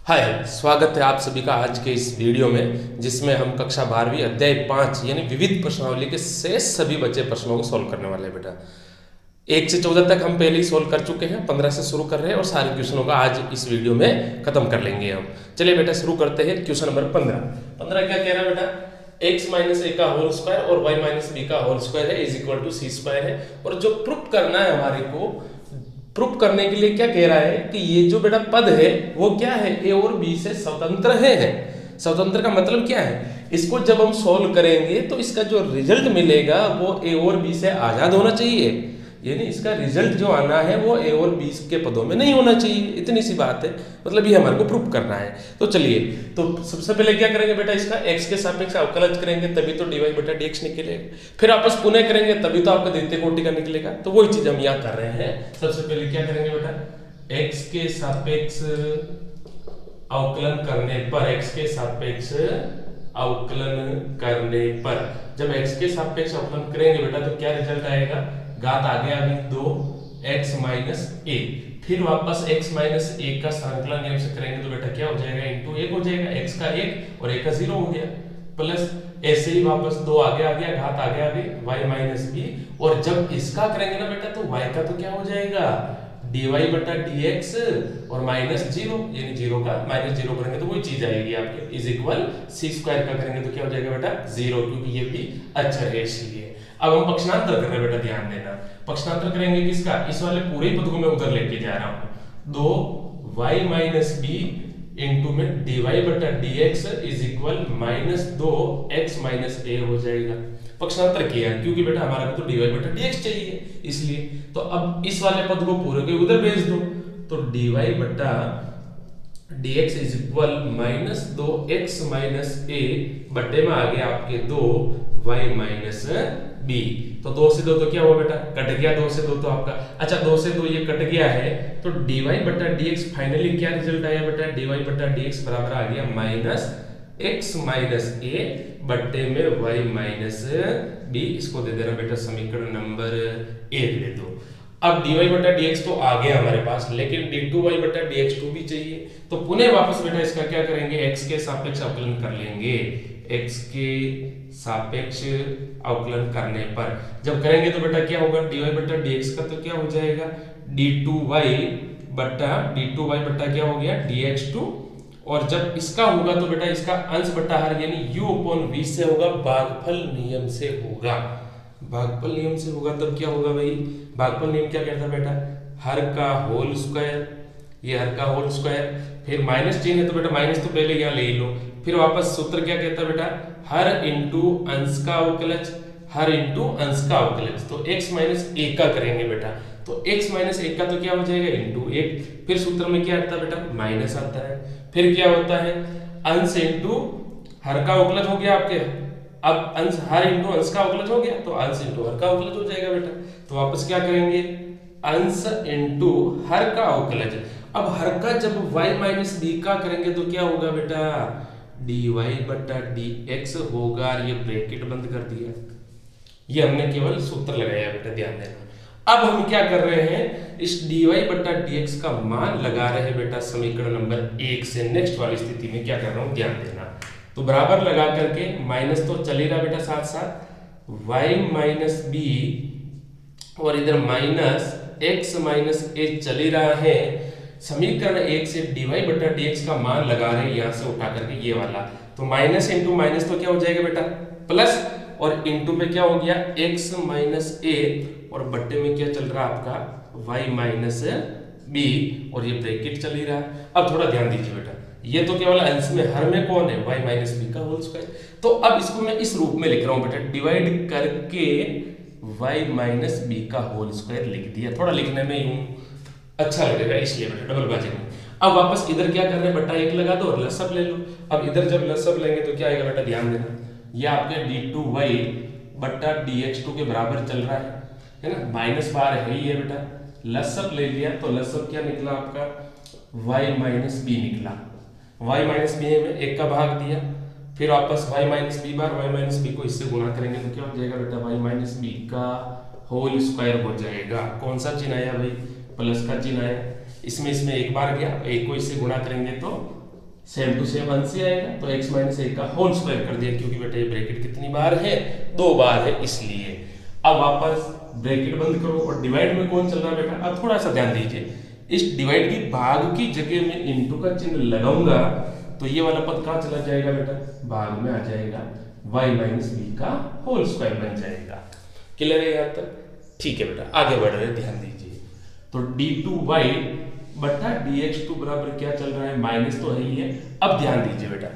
हाय, स्वागत है आप सभी का आज के इस वीडियो में जिसमें हम कक्षा 12वीं अध्याय 5 यानी विविध प्रश्नावली के शेष सभी बचे प्रश्नों को सॉल्व करने वाले हैं बेटा। 1 से 14 तक हम पहले ही सॉल्व कर चुके हैं, 15 से शुरू कर रहे हैं और सारे क्वेश्चनों का आज इस वीडियो में खत्म कर लेंगे हम। चलिए बेटा शुरू करते हैं। क्वेश्चन नंबर 15 क्या कह रहा है बेटा, x माइनस ए का होल स्क्वायर और y माइनस बी का होल स्क्वायर है is equal to C square है। और जो प्रूफ करना है हमारे को, प्रूफ करने के लिए क्या कह रहा है कि ये जो बेटा पद है वो क्या है, ए और बी से स्वतंत्र है। स्वतंत्र का मतलब क्या है, इसको जब हम सॉल्व करेंगे तो इसका जो रिजल्ट मिलेगा वो ए और बी से आजाद होना चाहिए, यानी इसका रिजल्ट जो आना है वो ए और बी के पदों में नहीं होना चाहिए। इतनी सी बात है, मतलब ये हमारे को प्रूफ करना है। तो चलिए, तो सबसे पहले क्या करेंगे बेटा, इसका x के सापेक्ष अवकलज करेंगे तभी तो dy बटा dx निकलेगा। फिर आपस पुनः करेंगे तभी तो आपका द्वितीय कोटि का निकलेगा। तो वही चीज हम यहाँ कर रहे हैं। सबसे पहले क्या करेंगे बेटा, x के सापेक्ष अवकलन करने पर, x के सापेक्ष अवकलन करने पर जब x के सापेक्ष अवकलन करेंगे बेटा तो क्या रिजल्ट आएगा, घात आ गया अभी 2x माइनस ए। फिर वापस x माइनस ए का संकलन नियम से करेंगे तो बेटा क्या हो जाएगा, इंटू 1 हो जाएगा, x का 1 और a का 0 हो गया, प्लस ऐसे ही वापस 2 आगे आ गया, घात आ गया अभी y माइनस बी। और जब इसका करेंगे ना बेटा तो y का तो क्या हो जाएगा, dy बटा dx और माइनस 0, यानी 0 का माइनस 0 करेंगे तो वही चीज आएगी आपके, इज इक्वल सी स्क्वायर का करेंगे तो क्या हो जाएगा बेटा 0, क्योंकि ये भी अक्षर है इसलिए। अब हम पक्षांतर कर रहे हैं बेटा, ध्यान देना। पक्षांतर करेंगे किसका, इस वाले पूरे पद को मैं उधर लेके जा रहा हूं। 2y माइनस बी इंटू में dy बटा dx is equal minus 2x minus a हो जाएगा। पक्षांतर किया क्योंकि बेटा हमारा को तो dy बटा dx चाहिए इसलिए। तो अब इस वाले पद को पूरे के उधर भेज दो, तो dy बटा dx is equal minus 2x minus a बटे में आ गया आपके 2y माइनस b। तो 2 से 2 तो क्या हुआ बेटा, कट गया 2 से 2 तो आपका, अच्छा 2 से 2 ये कट गया है तो dy बटा dx फाइनली क्या रिजल्ट आया बेटा, dy बटा dx बराबर आ गया माइनस x माइनस a बटे में y माइनस b। इसको दे देना बेटा समीकरण नंबर 1 दे दो। अब dy बटा dx तो आ गया हमारे पास, लेकिन d2y बटा dx2 भी चाहिए। तो पुनः वापस बेटा इसका क्या करेंगे, x के सापेक्ष अवकलन कर लेंगे। x के सापेक्ष अवकलन करने पर जब करेंगे तो बेटा क्या होगा, dy बटा dx का तो क्या हो जाएगा, d2y बटा क्या हो गया dx2। और जब इसका होगा तो बेटा इसका अंश बटा हर यानी u अपॉन v से होगा, भागफल नियम से होगा। भागफल नियम से होगा तब क्या होगा भाई, भागफल नियम क्या कहता है बेटा, हर का होल स्क्वायर, ये हर का होल स्क्वायर, फिर माइनस चिन्ह है तो बेटा माइनस तो पहले यहाँ ले ही लो। फिर वापस सूत्र क्या कहता है बेटा, हर इंटू अंश का अवकलज, हर इंटू अंश का अवकलज। तो x माइनस 1 का करेंगे बेटा, तो x माइनस 1 का तो क्या हो जाएगा इंटू 1। फिर सूत्र में क्या आता है बेटा, माइनस आता है। फिर क्या होता है, अंश इंटू हर का अवकलज हो गया आपके, अब अंश हर इंटू अंश का अवकलज हो गया तो अंश इंटू हर का अवकलज हो जाएगा बेटा। तो वापस क्या करेंगे, अंश इंटू हर का अवकलज। अब हर का जब y माइनस बी का करेंगे तो क्या होगा बेटा, dy बटा dx होगा। ये ब्रैकेट बंद कर दिया, ये हमने केवल सूत्र लगाया बेटा, ध्यान देना। अब हम क्या कर रहे हैं, इस dy बटा dx का मान लगा रहे हैं बेटा समीकरण नंबर 1 से नेक्स्ट वाली स्थिति में क्या कर रहा हूं, ध्यान देना। तो बराबर लगा करके माइनस तो चल ही रहा बेटा साथ साथ, y माइनस बी और इधर माइनस x माइनस a चल ही रहा है। समीकरण 1 से dy बटा dx का मान लगा रहे हैं, यहां से उठा करके ये वाला, तो माइनस इंटू माइनस तो क्या हो जाएगा बेटा प्लस, और इंटू पे क्या हो गया x माइनस a और बट्टे में क्या चल रहा है आपका y माइनस b, और ये ब्रैकेट चल ही रहा है। अब थोड़ा ध्यान दीजिए बेटा, ये तो केवल अंश में, हर में कौन है, y माइनस बी का होल स्क्वायर। तो अब इसको मैं इस रूप में लिख रहा हूं बेटा, डिवाइड करके y माइनस बी का होल स्क्वायर लिख दिया। थोड़ा लिखने में यूं अच्छा लगेगा इसलिए बेटा डबल बाजिंग में। अब वापस इधर क्या कर रहे हैं, बटा 1 लगा दो और लसअप ले लो। अब इधर जब लसअप लेंगे तो क्या आएगा बेटा, ध्यान देना, ये आपके d2y बटा dx2 के बराबर चल रहा है ना, माइनस बार है ही है बेटा। लसअप ले लिया तो लसअप क्या निकला आपका, y माइनस बी निकला। y माइनस बी में 1 का भाग दिया, फिर वापस y माइनस बी बार y माइनस बी को इससे गुणा करेंगे तो क्या हो जाएगा बेटा, y माइनस बी का होल स्क्वायर हो जाएगा। कौन सा चिन्ह आया भाई, प्लस का चिन्ह आया। इसमें एक बार गया, एक को इससे गुणा करेंगे तो सेम टू सेम अंश से आएगा, तो x माइनस ए का होल स्क्वायर कर दिया, क्योंकि बेटा ये ब्रैकेट कितनी बार है, 2 बार है, इसलिए। अब वापस ब्रैकेट बंद करो और डिवाइड में कौन चल रहा है बेटा, अब थोड़ा सा ध्यान दीजिए, इस डिवाइड की भाग की जगह में इनटू का चिन्ह लगाऊंगा तो ये वाला पद कहां चला जाएगा बेटा, भाग में आ जाएगा, y माइनस बी का होल स्क्वायर बन जाएगा। क्लियर है यहाँ तक? ठीक है बेटा, आगे बढ़ रहे, ध्यान दीजिए। तो d2y बटा dx2 बराबर क्या चल रहा है, माइनस तो है ही है। अब ध्यान दीजिए बेटा,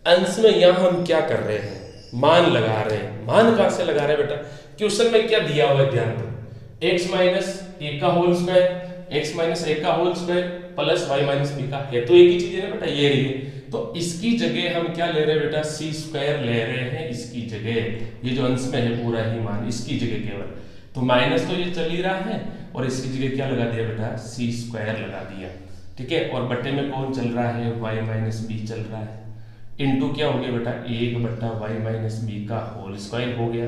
अंश में यहां हम क्या कर रहे हैं, मान लगा रहे हैं। मान कहां से लगा रहे हैं बेटा, क्वेश्चन में क्या दिया हुआ है, ध्यान दो, x माइनस ए का whole square, x minus A का whole square plus y minus B का, है तो एक ही चीज है ना बेटा, ये रही है। तो इसकी जगह हम क्या ले रहे हैं बेटा, सी स्क्वायर ले रहे हैं इसकी जगह, ये जो अंश में है पूरा ही मान इसकी जगह केवल, तो माइनस तो ये चल ही रहा है और इसकी जगह क्या लगा दिया बेटा, सी स्क्वायर लगा दिया, ठीक है। और बट्टे में कौन चल रहा है, y माइनस बी चल रहा है, इनटू क्या हो गया बेटा, 1 बट्टा y माइनस बी का होल स्क्वायर हो गया,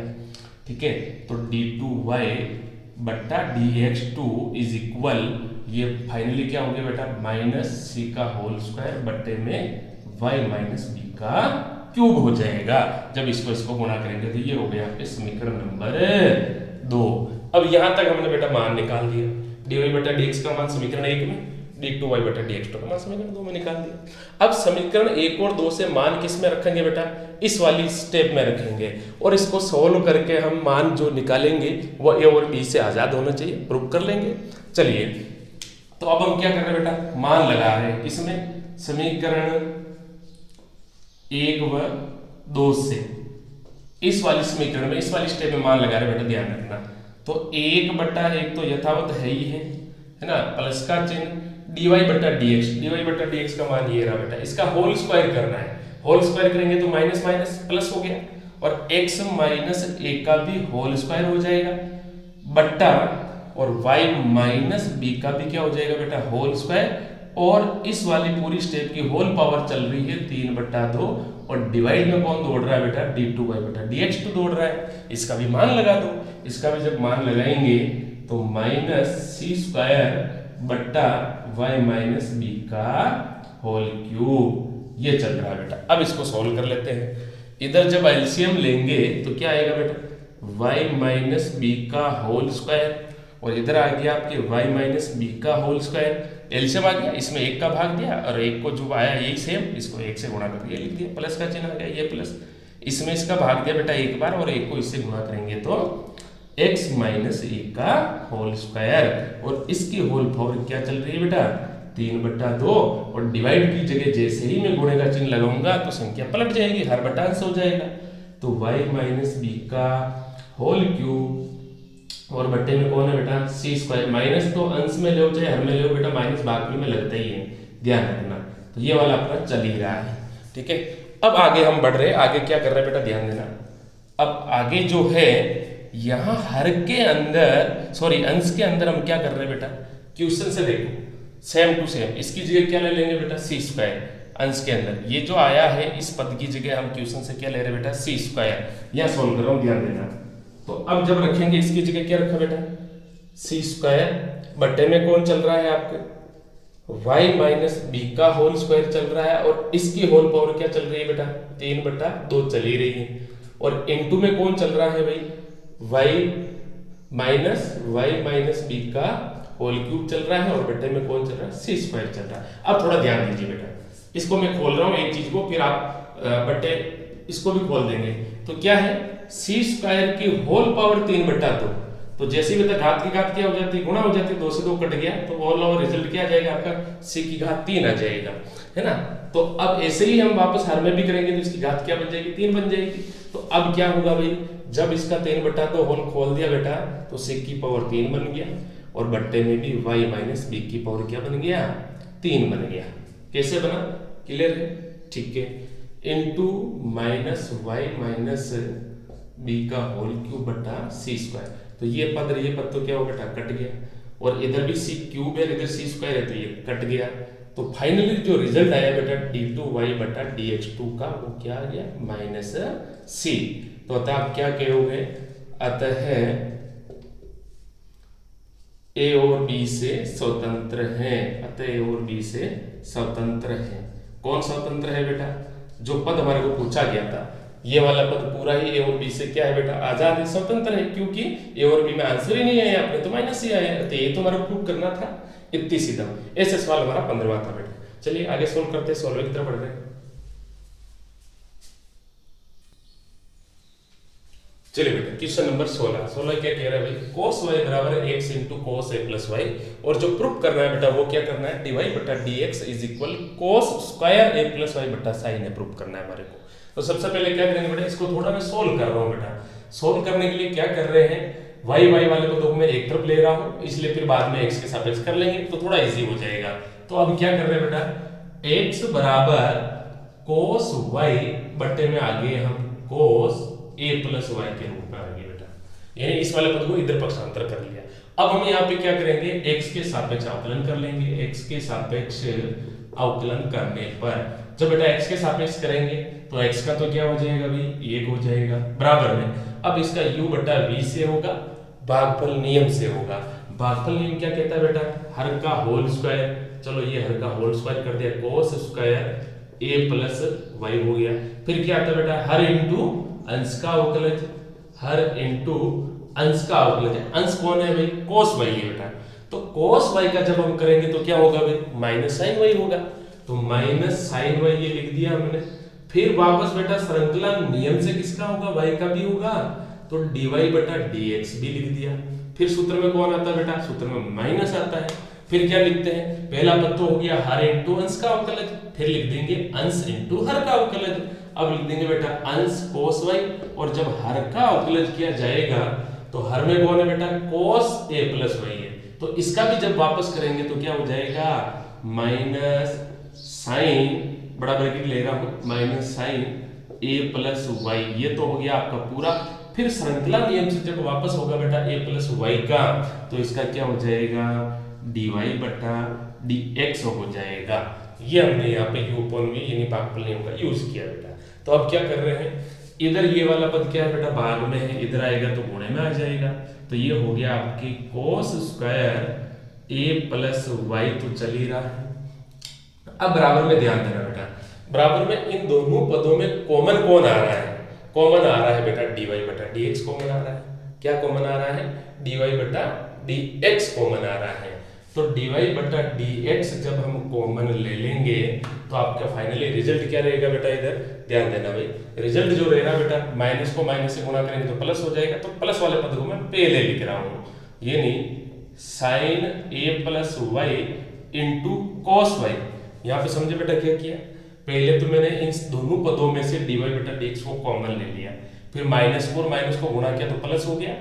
ठीक है। तो d2y बट्टा dx2 इज इक्वल, ये फाइनली क्या हो गया बेटा, माइनस सी का होल स्क्वायर बट्टे में y माइनस बी का क्यूब हो जाएगा। जब इसको गुणा करेंगे तो ये हो गया आपके समीकरण नंबर 2। अब यहां तक हमने बेटा मान निकाल दिया, dy बटा dx का मान समीकरण 1 में, d2y बटा dx2 का मान समीकरण 2 में निकाल दिया। अब समीकरण 1 और 2 से मान किस में रखेंगे बेटा, इस वाली स्टेप में रखेंगे, और इसको सोल्व करके हम मान जो निकालेंगे वो a और b से आजाद होना चाहिए, प्रूव कर लेंगे। चलिए, तो अब हम क्या कर रहे हैं बेटा, मान लगा रहे हैं इसमें, समीकरण 1 व 2 से इस वाली समीकरण में, इस वाली स्टेप में मान लगा रहे हैं बेटा, ध्यान रखना। तो 1 बटा 1 तो यथावत है ही है ना, प्लस का चिन्ह, dy बटा dx का मान ये रहा बेटा, इसका होल स्क्वायर करना है, होल स्क्वायर करेंगे तो माइनस माइनस प्लस हो गया, और x माइनस ए का भी होल स्क्वायर हो जाएगा, बट्टा और y माइनस बी का भी क्या हो जाएगा बेटा, होल स्क्वायर, और इस वाली पूरी स्टेप की होल पावर चल रही है 3 बटा 2, और डिवाइड में कौन दौड़ रहा है बेटा, d2y बटा dx2 दौड़ रहा है, इसका भी मान लगा दो। इसका भी जब मान लगाएंगे तो माइनस सी स्क्वायर बट्टा y माइनस बी का होल क्यूब, ये चल रहा है बेटा। अब इसको सॉल्व कर लेते हैं, इधर जब एलसीएम लेंगे तो क्या आएगा बेटा, y माइनस बी का होल स्क्वायर, और इधर आ गया आपके y माइनस बी का होल स्क्वायर, एलसीएम आ गया, इसमें 1 का भाग दिया और 1 को जो आया यही सेम, इसको 1 से गुणा कर दिया, लिख दिया, प्लस का चिन्ह आ गया, ये प्लस, इसमें इसका भाग दिया बेटा 1 बार और 1 को इससे गुणा करेंगे तो x माइनस ए का होल स्क्वायर, और इसकी होल पावर क्या चल रही है बेटा, 3 बटा 2, और डिवाइड की जगह जैसे ही मैं गुणे का चिन्ह लगाऊंगा तो संख्या पलट जाएगी, हर बटा अंश हो जाएगा, तो y माइनस बी का होल क्यूब, और बट्टे में कौन है बेटा, सी स्क्वायर, माइनस तो अंश में ले चाहे हर में ले बेटा, माइनस बाकी में लगता ही है, ध्यान रखना। तो ये वाला अपना चल ही रहा है, ठीक है। अब आगे हम बढ़ रहे हैं, आगे क्या कर रहे हैं बेटा, ध्यान देना। अब आगे जो है यहाँ हर के अंदर, सॉरी अंश के अंदर हम क्या कर रहे हैं बेटा, क्वेश्चन से देखो सेम टू सेम, इसकी जगह क्या ले लेंगे बेटा, सी स्क्वायर, अंश के अंदर ये जो आया है इस पद की जगह हम क्वेश्चन से क्या ले रहे हैं बेटा, सी स्क्वायर, यहाँ सोल्व कर रहा हूँ, ध्यान देना। तो अब जब रखेंगे इसकी जगह क्या रखा बेटा, सी स्क्वायर, बट्टे में कौन चल रहा है आपके, y माइनस बी का होल स्क्वायर चल रहा है, और इसकी होल पावर क्या चल रही है बेटा, 3 बटा 2 चल ही रही है, और इनटू में कौन चल रहा है भाई, y माइनस बी का होल क्यूब चल रहा है, और बट्टे में कौन चल रहा है, सी स्क्वायर चल रहा है। अब थोड़ा ध्यान दीजिए बेटा, इसको मैं खोल रहा हूँ एक चीज को, फिर आप बट्टे इसको भी खोल देंगे। तो क्या है, सी स्क्वायर की होल पावर 3 बटा 2, तो जैसे भी घात की घात क्या हो जाती है, गुणा हो जाती है, 2 से 2 कट गया, तो होल और रिजल्ट क्या आ जाएगा आपका, सी की घात 3 आ जाएगा, है ना। तो अब ऐसे ही हम वापस हर में भी करेंगे तो इसकी घात क्या बन जाएगी, 3 बन जाएगी। तो अब क्या होगा भाई, जब इसका 3 बटा 2 होल खोल दिया बेटा तो सी की पावर 3 बन गया, और बट्टे में भी y माइनस बी की पावर क्या बन गया, 3 बन गया। कैसे बना, क्लियर है, ठीक है, into minus y minus B का होल क्यूब बटा सी स्क्वायर, तो ये पद तो क्या हो बेटा, कट गया, और इधर भी सी क्यूब है, इधर सी स्क्वायर है, तो ये कट गया। तो फाइनली जो रिजल्ट आया बेटा d2y बटा dx2 का, वो क्या आ गया, माइनस सी। तो अतः आप क्या कहोगे, अतः ए और बी से स्वतंत्र हैं, अतः ए और बी से स्वतंत्र हैं। कौन स्वतंत्र है बेटा? जो पद हमारे को पूछा गया था ये वाला पद पूरा ही ए और बी से क्या है बेटा? आजाद है, स्वतंत्र है, क्योंकि ए और बी में आंसर ही नहीं है, आपने तो माइनस ही आया है, तो ये तो हमारा प्रूव करना था। इतनी सीधा ऐसे सवाल हमारा 15वां था बेटा। चलिए आगे सोल्व करते हैं, सॉल्व की तरफ बढ़ रहे हैं। चलिए बेटा क्वेश्चन नंबर 16 क्या कह रहा है भाई? cos y बराबर x into cos a plus Y, और जो प्रूफ करना है बेटा वो क्या करना है? dy बटा dx is equal cos square a plus Y बटा साइन है, प्रूफ करना है हमारे को। तो सबसे पहले क्या करेंगे बेटा? इसको थोड़ा मैं सोल्व कर रहा हूँ बेटा। सोल्व करने के लिए क्या कर रहे हैं? y वाले को तो मैं एक तरफ ले रहा हूँ, इसलिए फिर बाद में x के सापेक्ष कर लेंगे तो थोड़ा इजी हो जाएगा। तो अब क्या कर रहे हैं बेटा? x बराबर cos y बटे में आगे हम cos a प्लस वाई के रूप में आएंगे बेटा, यानी इस वाले पद को इधर पक्षांतर कर लिया। अब हम यहाँ पे क्या करेंगे? x के सापेक्ष अवकलन कर लेंगे। x के सापेक्ष अवकलन करने पर जब बेटा x के सापेक्ष करेंगे तो x का तो क्या हो जाएगा भाई? 1 हो जाएगा बराबर में। अब इसका u बटा v से होगा, भागफल नियम से होगा। भागफल नियम क्या कहता है बेटा? हर का होल स्क्वायर। चलो ये हर का होल स्क्वायर कर दिया, cos square a plus Y हो गया। फिर क्या आता है बेटा? हर इंटू अंश का अवकलज, हर इंटू अंश का अवकलज। अंश कौन है भाई? cos y है बेटा। तो cos y का जब हम करेंगे तो क्या होगा भाई? माइनस साइन y होगा। तो माइनस साइन y ये लिख दिया हमने। फिर वापस बेटा श्रृंखला नियम से किसका होगा? y का भी होगा, तो dy बटा dx भी लिख दिया। फिर सूत्र में कौन आता है बेटा? सूत्र में माइनस आता है। फिर क्या लिखते हैं? पहला पद तो हो गया हर इंटू अंश का अवकलज, फिर लिख देंगे अंश इंटू हर का अवकलज। अब लिख देंगे बेटा अंश cos y, और जब हर का अवकलज किया जाएगा तो हर में कौन है बेटा? cos a प्लस वाई है। तो इसका भी जब वापस करेंगे तो क्या हो जाएगा? माइनस साइन, बड़ा ब्रैकेट ले रहा हूं, minus sine a plus Y, ये तो हो गया आपका पूरा। फिर श्रृंखला नियम से जब वापस होगा बेटा a प्लस वाई का, तो इसका क्या हो जाएगा? dy बटा dx हो जाएगा। ये हमने यहाँ पे u अपॉन v यानी भागफल नियम का यूज किया बेटा। तो अब क्या कर रहे हैं? इधर ये वाला पद क्या है बेटा? भाग में है, इधर आएगा तो गुणे में आ जाएगा। तो ये हो गया आपकी cos square a plus Y, तो चल ही रहा है। अब बराबर में ध्यान देना बेटा, बराबर में इन दोनों पदों में कॉमन कौन आ रहा है? कॉमन आ रहा है बेटा dy बटा dx कॉमन आ रहा है। क्या कॉमन आ रहा है? dy बटा dx कॉमन आ रहा है। तो dy बटा dx जब हम कॉमन ले लेंगे तो आपका फाइनली रिजल्ट क्या रहेगा बेटा? इधर ध्यान देना भाई, रिजल्ट जो रहेगा बेटा माइनस को माइनस से गुणा करेंगे तो प्लस हो जाएगा। तो प्लस वाले पद को मैं पहले लिख रहा हूँ, यानी sine a plus Y into cos Y. यहाँ पे समझे बेटा क्या किया? पहले तो मैंने इन दोनों पदों में से dy बटा dx को कॉमन ले लिया, फिर माइनस को और माइनस को गुणा किया तो प्लस हो गया।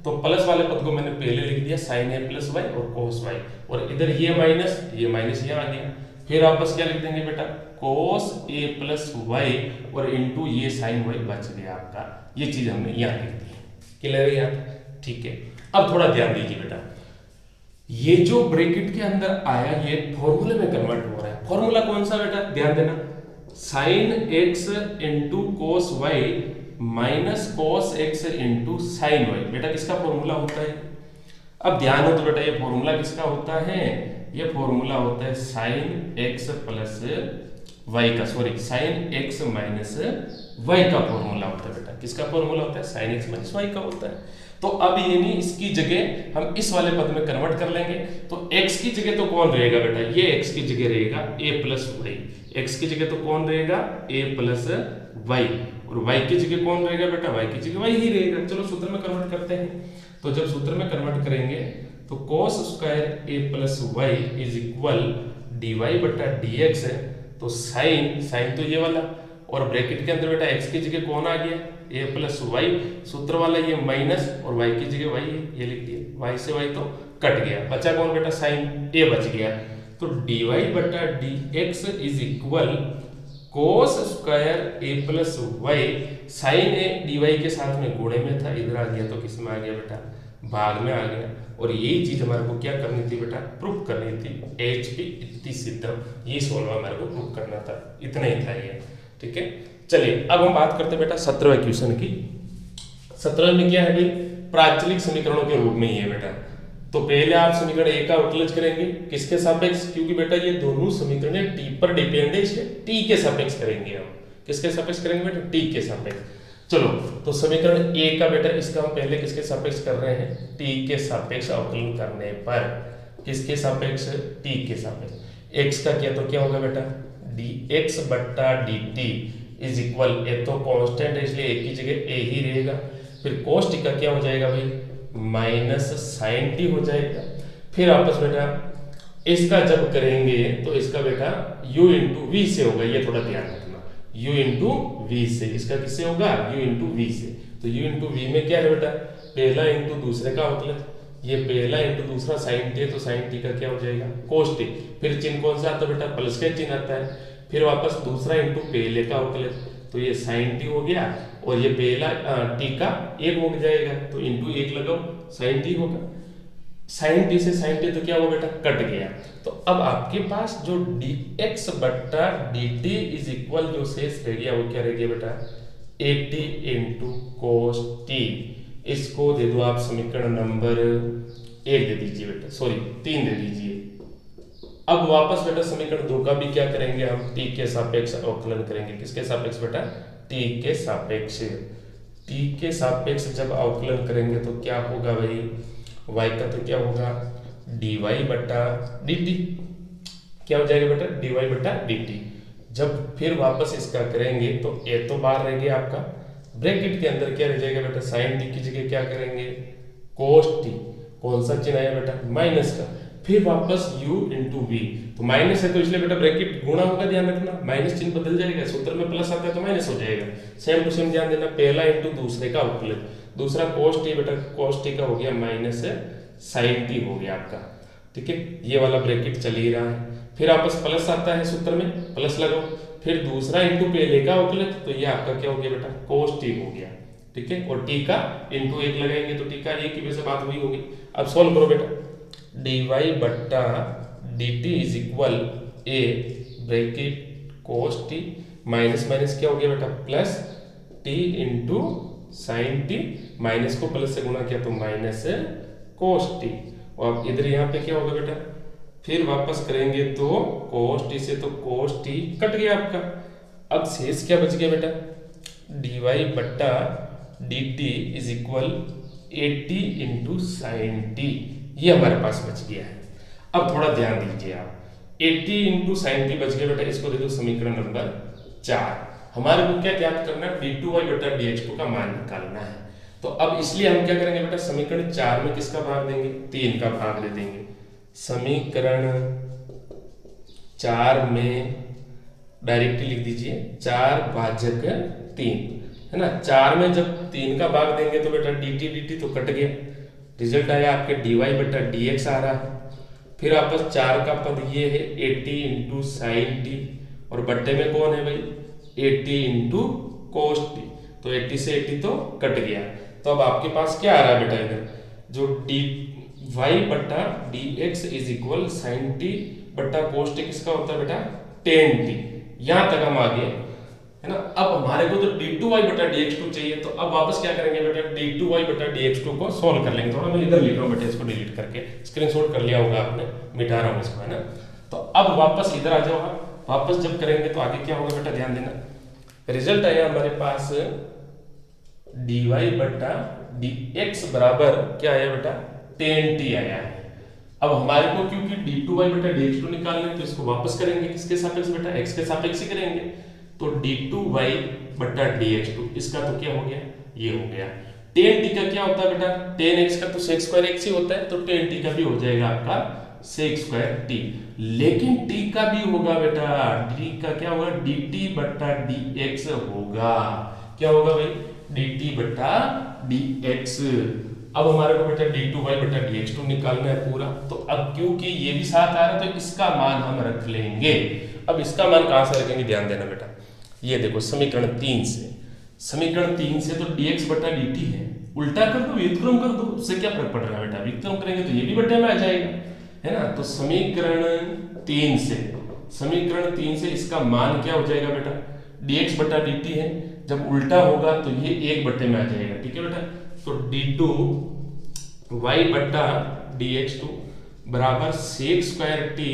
तो प्लस वाले पद को मैंने पहले लिख दिया साइन a प्लस वाई और cos y, और इधर ये माइनस यहाँ आ गया। फिर वापस क्या लिख देंगे बेटा? cos a प्लस वाई और इंटू ये साइन y बच गया आपका। ये चीज हमने यहाँ लिख दी है। क्लियर है यहाँ? ठीक है। अब थोड़ा ध्यान दीजिए बेटा, ये जो ब्रैकेट के अंदर आया ये फॉर्मूले में कन्वर्ट हो रहा है। फॉर्मूला कौन सा बेटा? ध्यान देना, sine x into cos Y minus cos X into sine Y. बेटा किसका फॉर्मूला होता है? अब ध्यान हो तो बेटा ये फॉर्मूला किसका होता है? ये फॉर्मूला होता है साइन एक्स प्लस वाई का, sorry sine X minus Y का फॉर्मूला होता है बेटा। किसका फॉर्मूला होता है? साइन एक्स माइनस वाई का होता है। तो अब यानी इसकी जगह हम इस वाले पद में कन्वर्ट कर लेंगे। तो x की जगह तो कौन रहेगा बेटा? ये x की जगह रहेगा a प्लस वाई। x की जगह तो कौन रहेगा? a plus Y. और y की जगह कौन रहेगा बेटा? y की जगह y ही रहेगा। चलो सूत्र में कन्वर्ट करते हैं। तो जब सूत्र में कन्वर्ट करेंगे तो cos square a plus Y is equal dy बटा dx है। तो साइन तो ये वाला, और ब्रैकेट के अंदर बेटा x की जगह कौन आ गया? a plus Y. सूत्र वाला ये माइनस और y की जगह y है, ये लिख दिया। y से y तो कट गया, बचा कौन बेटा? साइन a बच गया। तो dy बटा dx is equal cos square a plus Y. Sine a dy के साथ में गुणे में था, इधर आ गया तो किस में आ गया बेटा? भाग में आ गया। और यही चीज हमारे को क्या करनी थी बेटा? प्रूफ करनी थी। HP इतनी सिद्धम, ये सोल्व हमारे को प्रूफ करना था, इतना ही था ये। ठीक है, चलिए अब हम बात करते हैं बेटा 17वें क्वेश्चन की। 17वें में क्या है भाई? प्राचलिक समीकरणों के रूप में ही है बेटा। तो पहले आप समीकरण ए का अवकलज करेंगे किसके सापेक्ष, क्योंकि बेटा ये दोनों समीकरण टी पर डिपेंड है, इसलिए टी के सापेक्ष करेंगे हम। किसके सापेक्ष करेंगे बेटा, टी के सापेक्ष। चलो तो समीकरण ए का बेटा इसका हम पहले किसके सापेक्ष कर रहे हैं, टी के सापेक्ष अवकलन करने पर। किसके सापेक्ष, टी के सापेक्ष। एक्स का किया तो क्या होगा बेटा, डी एक्स बट्टा डी टी इज इक्वल, ए तो कांस्टेंट है इसलिए एक की जगह ए ही रहेगा, फिर कोस टी का क्या हो जाएगा भाई, माइनस साइन टी हो जाएगा। फिर आपस बेटा इसका जब करेंगे तो इसका बेटा u इंटू वी से होगा, ये थोड़ा ध्यान रखना, u इंटू वी से, इसका किससे होगा, u इंटू वी से। तो u इंटू वी में क्या है बेटा, पहला इंटू दूसरे का अवकलज, ये पहला इंटू दूसरा साइन टी, तो साइन टी का क्या हो जाएगा, कोस टी। फिर चिन्ह कौन सा आता है बेटा, प्लस का चिन्ह आता है। फिर वापस दूसरा इंटू पहले का अवकलज, तो ये साइन टी हो गया, और ये पहला टी का एक हो जाएगा, तो इंटू एक लगाओ, साइन टी होगा। साइन टी से साइन टी तो क्या हुआ बेटा, कट गया। तो अब आपके पास जो डी एक्स बट्टा डी टी इज इक्वल, जो शेष रह गया वो क्या रह गया बेटा, 80 इंटू कोस टी। इसको दे दो आप समीकरण नंबर 1 दे दीजिए बेटा, सॉरी 3 दे दीजिए। अब वापस बेटा समीकरण 2 का भी क्या करेंगे हम, टी के सापेक्ष अवकलन करेंगे। किसके सापेक्ष बेटा, टी के सापेक्ष। टी के सापेक्ष जब अवकलन करेंगे तो क्या होगा भाई, y का तो क्या होगा, dy बट्टा dt, क्या हो जाएगा बेटा, dy बट्टा dt। जब फिर वापस इसका करेंगे तो a तो बाहर रह गया आपका, ब्रैकेट के अंदर क्या रह जाएगा बेटा, साइन टी की जगह क्या करेंगे, कोस टी। कौन सा चिन्ह आया बेटा, माइनस का। फिर वापस u इंटू वी, तो माइनस है तो इसलिए बेटा ब्रैकेट गुणा होगा, ध्यान रखना, माइनस चिन्ह बदल जाएगा, सूत्र में प्लस आता है तो माइनस हो जाएगा। सेम टू सेम ध्यान देना, पहला इंटू दूसरे का अवकलज, दूसरा कोस टी बेटा, कोस टी का हो गया माइनस साइन टी हो गया आपका, ठीक है, ये वाला ब्रैकेट चल ही रहा है। फिर आपस प्लस आता है सूत्र में, प्लस लगाओ, फिर दूसरा इंटू पहले का अवकलज, तो ये आपका क्या हो गया बेटा, कोस टी हो गया, ठीक है, और टी का इंटू एक लगाएंगे तो टी का एक की वजह से बात हुई होगी। अब सॉल्व करो बेटा, dy बट्टा dt is equal a bracket cos t minus minus क्या हो गया बेटा, plus t into sine T, minus को प्लस से गुणा किया तो माइनस कोस टी, और इधर यहाँ पे क्या होगा बेटा, फिर वापस करेंगे तो कोस टी से तो कोस टी कट गया आपका। अब शेष क्या बच गया बेटा, dy बट्टा dt is equal 80 into sine T, ये हमारे पास बच गया है। अब थोड़ा ध्यान दीजिए आप, 80 इंटू साइन टी बच गया बेटा, इसको दे दो समीकरण नंबर 4। हमारे को क्या ज्ञात करना है, d2y बटा dx2 का मान निकालना है। तो अब इसलिए हम क्या करेंगे बेटा, समीकरण 4 में किसका भाग देंगे, 3 का भाग दे देंगे। समीकरण 4 में डायरेक्टली लिख दीजिए 4 भाजक 3, है ना। 4 में जब 3 का भाग देंगे तो बेटा dt तो कट गया, रिजल्ट आया आपके dy बटा dx आ रहा है। फिर आपस 4 का पद ये है 80 इंटू साइन टी, और बट्टे में कौन है भाई, 80 इंटू कोस टी, तो 80 से 80 तो कट गया। तो अब आपके पास क्या आ रहा है बेटा, इधर जो dy बट्टा dx is equal sine T बट्टा कोस टी किसका होता है बेटा, tan टी। यहां तक हम आ गए, है ना। अब हमारे को तो d2y बटा dx2 चाहिए, तो अब वापस क्या करेंगे बेटा, d2y बटा dx2 को सॉल्व कर लेंगे। थोड़ा मैं इधर लिख रहा हूँ बेटा, इसको डिलीट करके स्क्रीनशॉट कर लिया होगा आपने, मिटा रहा हूँ इसको, है ना। तो अब वापस इधर आ जाओ आप, वापस जब करेंगे तो आगे क्या होगा बेटा, ध्यान देना, रिजल्ट आया हमारे पास dy बटा dx बराबर क्या आया बेटा, tan t आया है। अब हमारे को क्योंकि d2y बटा dx2 निकालना है तो इसको वापस करेंगे किसके सापेक्ष बेटा, x के सापेक्ष ही करेंगे। तो d2y बटा dx2 इसका तो क्या हो गया, ये हो गया। tan t का क्या होता है बेटा, tan x का तो sec स्क्वायर x ही होता है, तो tan t का भी हो जाएगा आपका sec स्क्वायर t। लेकिन t का भी होगा बेटा, d का क्या होगा, dt बटा dx होगा। क्या होगा भाई, dt बटा dx। अब हमारे को बेटा d2y बटा dx2 निकालना है पूरा, तो अब क्योंकि ये भी साथ आ रहा है तो इसका मान हम रख लेंगे। अब इसका मान कहां से रखेंगे, ध्यान देना बेटा, ये देखो समीकरण 3 से, समीकरण 3 से तो dx बटा dt है, उल्टा कर दो, व्युत्क्रम कर दो, उससे क्या फर्क पड़ रहा है बेटा, व्युत्क्रम करेंगे तो ये भी बट्टे में आ जाएगा, है ना। तो समीकरण 3 से, समीकरण 3 से इसका मान क्या हो जाएगा बेटा, dx बटा dt है, जब उल्टा होगा तो ये 1 बट्टे में आ जाएगा, ठीक है बेटा। तो d2 y बटा dx2 बराबर सेक स्क्वायर टी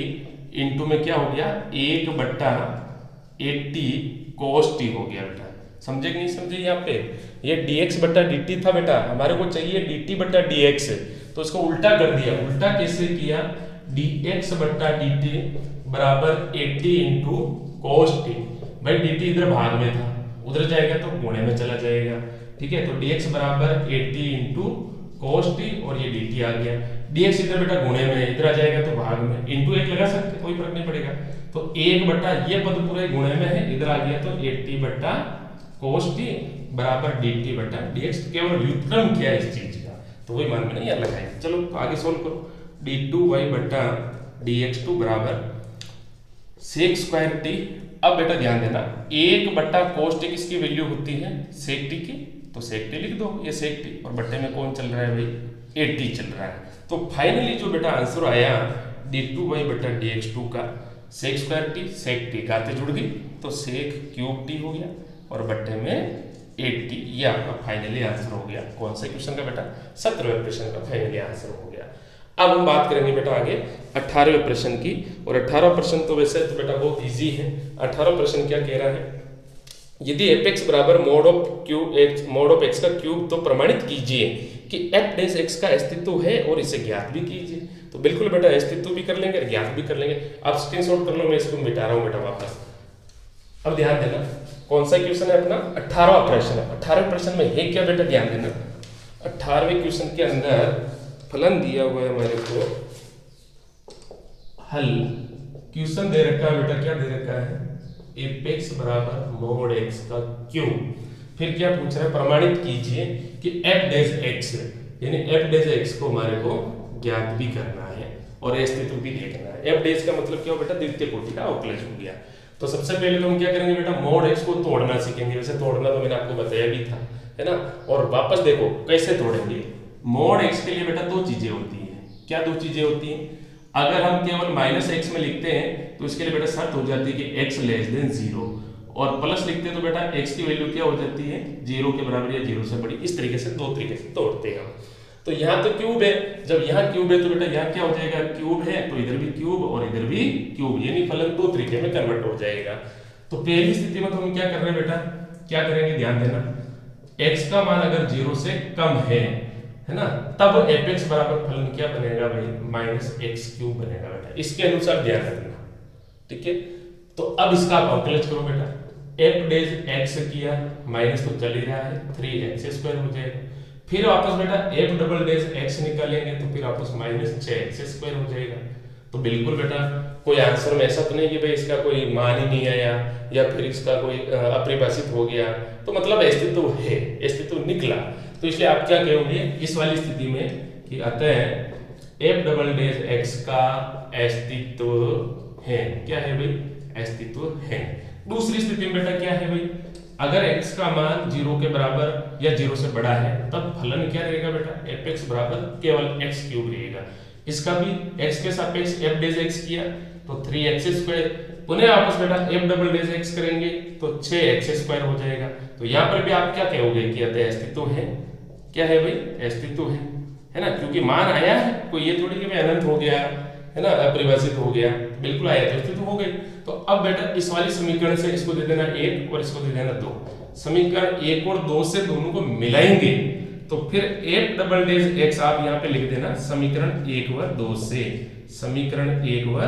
इंटू में क्या हो गया 1/80 cos t हो गया बेटा। समझे कि नहीं समझे? यहाँ पे ये dx/dt था बेटा, हमारे को चाहिए dt/dx, तो इसको उल्टा कर दिया। उल्टा कैसे किया? dx/dt बराबर 80 इंटू cos t। भाई dt इधर भाग में था, उधर जाएगा तो गुणे में चला जाएगा, ठीक है। तो dx बराबर 80 इंटू cos t और ये dt आ गया। dx इधर बेटा गुणे में, इधर आ जाएगा तो भाग में, इंटू 1 लगा सकते, कोई फर्क नहीं पड़ेगा। तो 1 ये पद पूरे गुणे में है, इधर आ गया तो 80/cos t बराबर dt/dx। केवल व्युत्क्रम किया इस चीज का, तो वही मान मैंने यहाँ लगाया। चलो आगे सोल्व करो। d2y/dx2 बराबर सेक स्क्वायर टी। अब बेटा ध्यान देना, 1/cos t किसकी वैल्यू होती है? सेक टी की, तो सेक टी लिख दो, ये सेक टी, और बट्टे में कौन चल रहा है भाई? 80 चल रहा है। तो फाइनली जो बेटा आंसर आया d2y/dx2 का सेक स्क्वायर टी, सेक टी गाते जुड़ गई तो सेक क्यूब टी हो गया, और बट्टे में 80, ये आपका फाइनली आंसर हो गया। कौन से क्वेश्चन का बेटा? 17वें प्रश्न का फाइनली आंसर हो गया। अब हम बात करेंगे बेटा आगे 18वें प्रश्न की, और 18वां प्रश्न तो वैसे तो बेटा बहुत इजी है। 18वां प्रश्न क्या कह रहा है? यदि fx बराबर मोड ऑफ x का क्यूब, तो प्रमाणित कीजिए कि f डैश x का अस्तित्व है और इसे ज्ञात भी कीजिए। तो बिल्कुल बेटा अस्तित्व भी कर लेंगे, ज्ञात भी कर लेंगे। आप स्क्रीनशॉट कर लो, मैं इसको मिटा रहा हूँ बेटा वापस। अब ध्यान देना, कौन सा क्वेश्चन है अपना? 18वां प्रश्न। 18वें प्रश्न में है क्या बेटा? ध्यान देना, 18वें क्वेश्चन के अंदर फलन दिया हुआ है हमारे को, हल क्वेश्चन दे रखा है बेटा। क्या दे रखा है? fx बराबर मोड x का क्यूब। फिर क्या पूछ रहा है? प्रमाणित कीजिए कि f डैश x, यानी f डैश x को हमारे को ज्ञात भी करना है और अस्तित्व भी देखना है। f डैश का मतलब क्या हो बेटा? द्वितीय कोटि का अवकलज हो गया। तो सबसे पहले तो हम क्या करेंगे बेटा? मोड x को तोड़ना सीखेंगे। वैसे तोड़ना तो मैंने आपको बताया भी था, है ना। और वापस देखो कैसे तोड़ेंगे। मोड x के लिए बेटा दो चीजें होती हैं। क्या दो चीजें होती हैं? अगर हम केवल -x में लिखते हैं तो इसके लिए बेटा शर्त हो जाती है कि x लेस देन 0, और प्लस लिखते हैं तो बेटा x की वैल्यू क्या हो जाती है? 0 के बराबर या 0 से बड़ी। इस तरीके से दो तरीके से तोड़ते हैं हम। तो यहाँ तो क्यूब है, जब यहाँ क्यूब है तो बेटा यहाँ क्या हो जाएगा? क्यूब है तो इधर भी क्यूब और इधर भी क्यूब, यानी फलन दो तरीके में कन्वर्ट हो जाएगा। तो पहली स्थिति में तो हम क्या कर रहे हैं बेटा? क्या करेंगे? ध्यान देना, x का मान अगर 0 से कम है ना, तब fx बराबर फलन क्या बनेगा भाई? -x³ बनेगा बेटा। इसके अनुसार ध्यान रखना, ठीक है। तो अब इसका आप अवकलज करो बेटा। f डैश x किया, माइनस तो चल ही रहा है, 3x² हो जाएगा। फिर वापस बेटा f डबल डैश x निकालेंगे तो फिर वापस -6x² हो जाएगा। तो बिल्कुल बेटा कोई आंसर में ऐसा तो नहीं कि भाई इसका कोई मान ही नहीं आया या फिर इसका कोई अपरिभाषित हो गया, तो मतलब अस्तित्व है, अस्तित्व निकला। तो इसलिए आप क्या कहोगे इस वाली स्थिति में कि अतः f डबल डैश x का अस्तित्व है। क्या है भाई? अस्तित्व है। दूसरी स्थिति में बेटा क्या है भाई? अगर x का मान 0 के बराबर या 0 से बड़ा है तब फलन क्या रहेगा बेटा? fx बराबर केवल x³ रहेगा। इसका भी x के सापेक्ष f डैश x किया तो 3x², पुनः वापस बेटा f डबल डैश x करेंगे तो 6x² हो जाएगा। तो यहाँ पर भी आप क्या कहोगे कि अतः अस्तित्व है। क्या है भाई? अस्तित्व है ना, क्योंकि मान आया है, कोई ये थोड़ी कि भाई अनंत हो गया, है ना, अपरिभाषित हो गया, बिल्कुल आया तो अस्तित्व हो गई। तो अब बेटा इस वाली समीकरण से इसको दे देना 1 और इसको दे देना 2। समीकरण 1 और 2 से दोनों को मिलाएंगे तो फिर f डबल डैश x आप यहाँ पे लिख देना समीकरण 1 व 2 से, समीकरण 1 व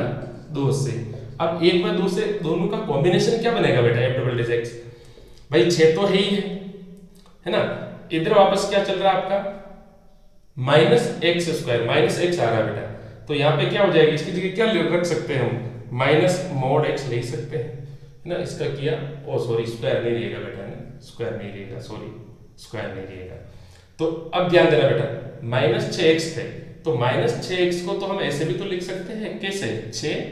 2 से। अब 1 व 2 से दोनों का कॉम्बिनेशन क्या बनेगा बेटा? f डबल डैश x भाई 6 तो है ही है ना। इधर वापस क्या चल रहा है आपका? -x², -x आ रहा है बेटा, तो यहाँ पे क्या हो जाएगा? इसकी जगह क्या रख सकते हैं हम? -mod x ले सकते हैं, है ना। इसका किया, ओ सॉरी स्क्वायर नहीं रहेगा बेटा, है स्क्वायर नहीं रहेगा, सॉरी स्क्वायर नहीं रहेगा। तो अब ध्यान देना बेटा, -6x थे तो -6x को तो हम ऐसे भी तो लिख सकते हैं। कैसे? 6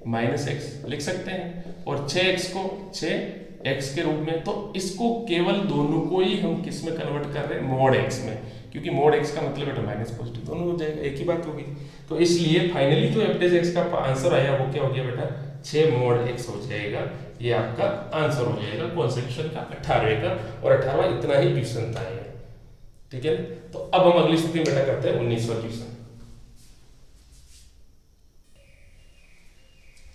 -x लिख सकते हैं, और 6x को 6x के रूप में। तो इसको केवल दोनों को ही हम किस में कन्वर्ट कर रहे हैं? mod x में, क्योंकि mod x का मतलब बेटा माइनस पॉजिटिव दोनों हो जाएगा, एक ही बात होगी। तो इसलिए फाइनली जो f डैश x का आंसर आया वो क्या हो गया बेटा? 6 mod x हो जाएगा। ये आपका आंसर हो जाएगा कौन से क्वेश्चन का? 18वें का। और 18वां इतना ही क्वेश्चन था ये, ठीक है। तो अब हम अगली स्थिति में बेटा करते हैं 19वां क्वेश्चन।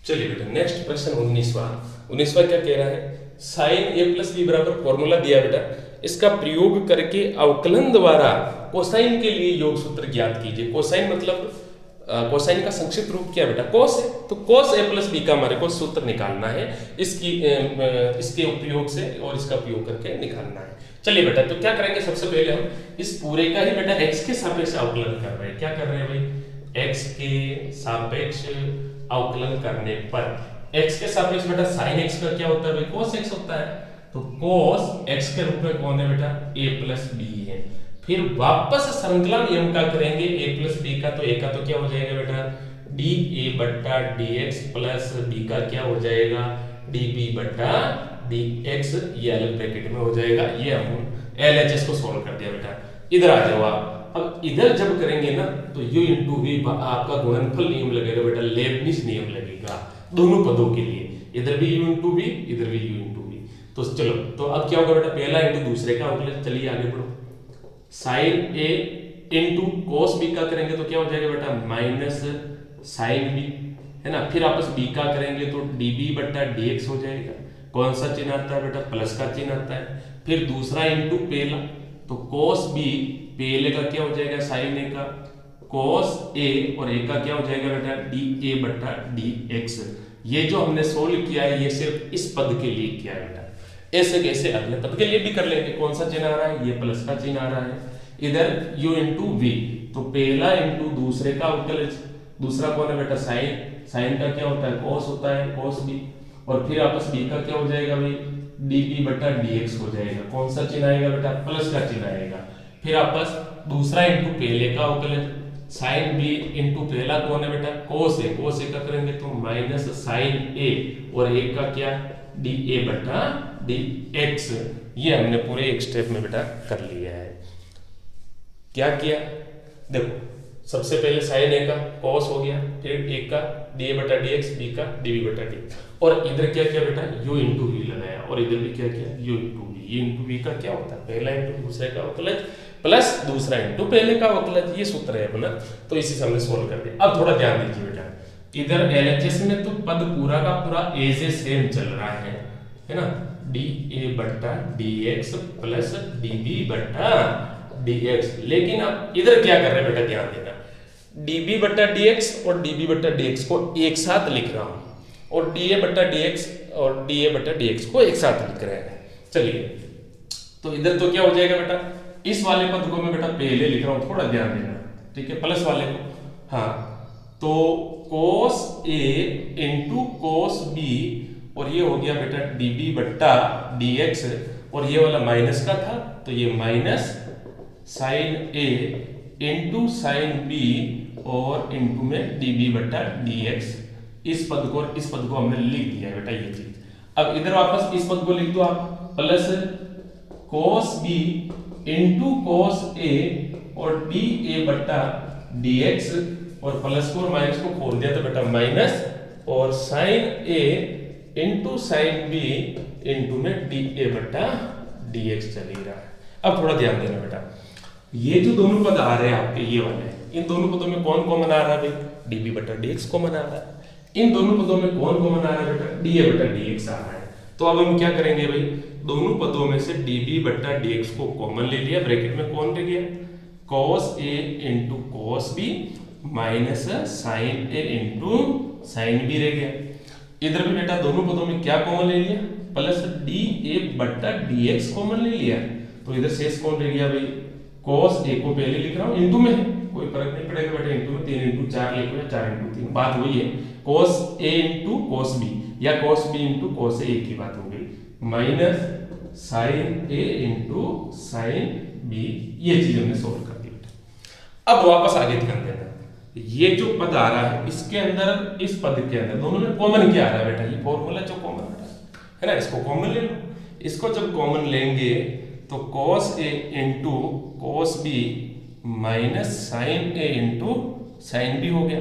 चलिए बेटा नेक्स्ट प्रश्न 19वां क्या कह रहा है, साइन ए प्लस बी बराबर फॉर्मूला दिया बेटा, इसका प्रयोग करके अवकलन द्वारा कोसाइन के लिए योग सूत्र ज्ञात कीजिए। कोसाइन मतलब कोसाइन का संक्षिप्त रूप क्या बेटा, कोस है, तो कोस ए प्लस बी का हमारे को सूत्र निकालना है इसके उपयोग से और इसका उपयोग करके निकालना है। चलिए बेटा तो क्या करेंगे, सबसे पहले हम इस पूरे का ही बेटा एक्स के सापेक्ष अवकलन कर रहे हैं। क्या कर रहे हैं भाई, एक्स के सापेक्ष अवकलन करने पर x के सापेक्ष बेटा sin x का क्या होता है भाई, cos x होता है, तो cos x के रूप में कौन है बेटा, a प्लस बी है। फिर वापस श्रृंखला नियम का करेंगे a प्लस बी का, तो a का तो क्या हो जाएगा बेटा dA बट्टा dx प्लस b का क्या हो जाएगा dB बट्टा dx, ये अलग ब्रैकेट में हो जाएगा। ये हम LHS को सॉल्व कर दिया बेटा। इधर आ जाओ आप, अब इधर जब करेंगे ना तो u इंटू वी आपका गुणनफल नियम लगेगा बेटा, लेबनिज नियम लगेगा दोनों पदों के लिए, इधर भी u इंटू वी इधर भी u इंटू वी। तो चलो तो अब क्या होगा बेटा, पहला इंटू दूसरे का अवकलन। चलिए आगे बढ़ो, साइन ए इंटू कोस बी का करेंगे तो क्या हो जाएगा बेटा माइनस साइन बी, है ना। फिर आपस बी का करेंगे तो dB बट्टा dx हो जाएगा। कौन सा चिन्ह आता है बेटा, प्लस का चिन्ह आता है। फिर दूसरा इंटू पहला, तो कोस बी पहले का क्या हो जाएगा साइन ए का कोस ए, और ए का क्या हो जाएगा बेटा डी ए बट्टा डी एक्स। ये जो हमने सोल्व किया है ये सिर्फ इस पद के लिए किया है बेटा, ऐसे कैसे अगले पद के लिए भी कर लेंगे। कौन सा चिन्ह आ रहा है, ये प्लस का चिन्ह आ रहा है। इधर u इंटू वी, तो पहला इंटू दूसरे का अवकलन, दूसरा कौन है बेटा साइन, साइन का क्या होता है कोस होता है, कोस बी, और फिर आपस बी का क्या हो जाएगा भाई dB बट्टा dx हो जाएगा। कौन सा चिन्ह आएगा बेटा, प्लस का चिन्ह आएगा। फिर आपस दूसरा इंटू पहले का अवकलन, साइन बी इंटू पहला कौन है बेटा कोस ए, कोस ए का करेंगे तो माइनस साइन ए, और एक का क्या डी ए बट्टा डी एक्स। ये हमने पूरे एक स्टेप में बेटा कर लिया है। क्या किया देखो, सबसे पहले साइन ए का कॉस हो गया, फिर एक का डी ए बटा डी एक्स, बी का डी बी बटा डी, और इधर क्या किया बेटा u इंटू वी लगाया, और इधर भी क्या किया u इंटू वी। ये इंटू वी का क्या होता है, पहला इंटू दूसरे का अवकलज प्लस दूसरा इंटू पहले का अवकलज, ये सूत्र है अपना, तो इसी से हमने सोल्व कर दिया। अब थोड़ा ध्यान दीजिए बेटा, इधर LHS में तो पद पूरा का पूरा एज ए सेम चल रहा है ना, डी ए बट्टा D X plus D B बट्टा डी एक्स। लेकिन अब इधर क्या कर रहे हैं बेटा, ध्यान देना, dB बट्टा dx और dB बट्टा dx को एक साथ लिख रहा हूं, और dA बट्टा dx और dA बट्टा dx को एक साथ लिख रहे हैं। चलिए तो इधर तो क्या हो जाएगा बेटा, इस वाले पद को मैं बेटा पहले लिख रहा हूं, थोड़ा ध्यान देना, ठीक है, प्लस वाले को, हाँ, तो cos A into cos B, और ये हो गया बेटा dB बट्टा dx, और ये वाला माइनस का था तो ये minus sine A into sine B, और इंटू में dB बट्टा dx। इस पद को हमने लिख दिया बेटा ये चीज। अब इधर वापस इस पद को लिख दो आप, plus cos b into cos a और dA बट्टा dx, और प्लस को और माइनस को खोल दिया तो बेटा माइनस, और sine a into sine b into में dA बट्टा dx चल ही रहा है। अब थोड़ा ध्यान देना बेटा, ये जो दोनों पद आ रहे हैं आपके ये वाले, इन दोनों पदों में कौन कॉमन आ रहा है भाई, dB बटा dx कॉमन आ रहा है। इन दोनों पदों में कौन कॉमन आ रहा है बेटा, dA बटा dx आ रहा है। तो अब हम क्या करेंगे भाई, दोनों पदों में से dB बटा dx को कॉमन ले लिया, ब्रैकेट में कौन रह गया cos A into cos B minus sine A into sine B रह गया। इधर भी बेटा दोनों पदों में क्या कॉमन ले लिया, प्लस dA बटा dx कॉमन ले लिया, तो इधर शेष कौन रह गया भाई, cos A को पहले लिख रहा हूं, इंटू में है कोई फर्क नहीं पड़ेगा बेटा, इंटू में 3 इंटू 4 लिखो या 4 इंटू 3, बात वही है, cos A into cos B या cos B into cos A, एक ही बात हो गई, minus sine A into sine B। ये चीज हमने सोल्व कर दी बेटा। अब वापस आगे ध्यान देना, ये जो पद आ रहा है इसके अंदर, इस पद के अंदर दोनों में कॉमन क्या आ रहा है बेटा, ये फॉर्मूला जो कॉमन है ना, इसको कॉमन ले लो। इसको जब कॉमन लेंगे तो cos A into cos B minus sine A into sine B हो गया,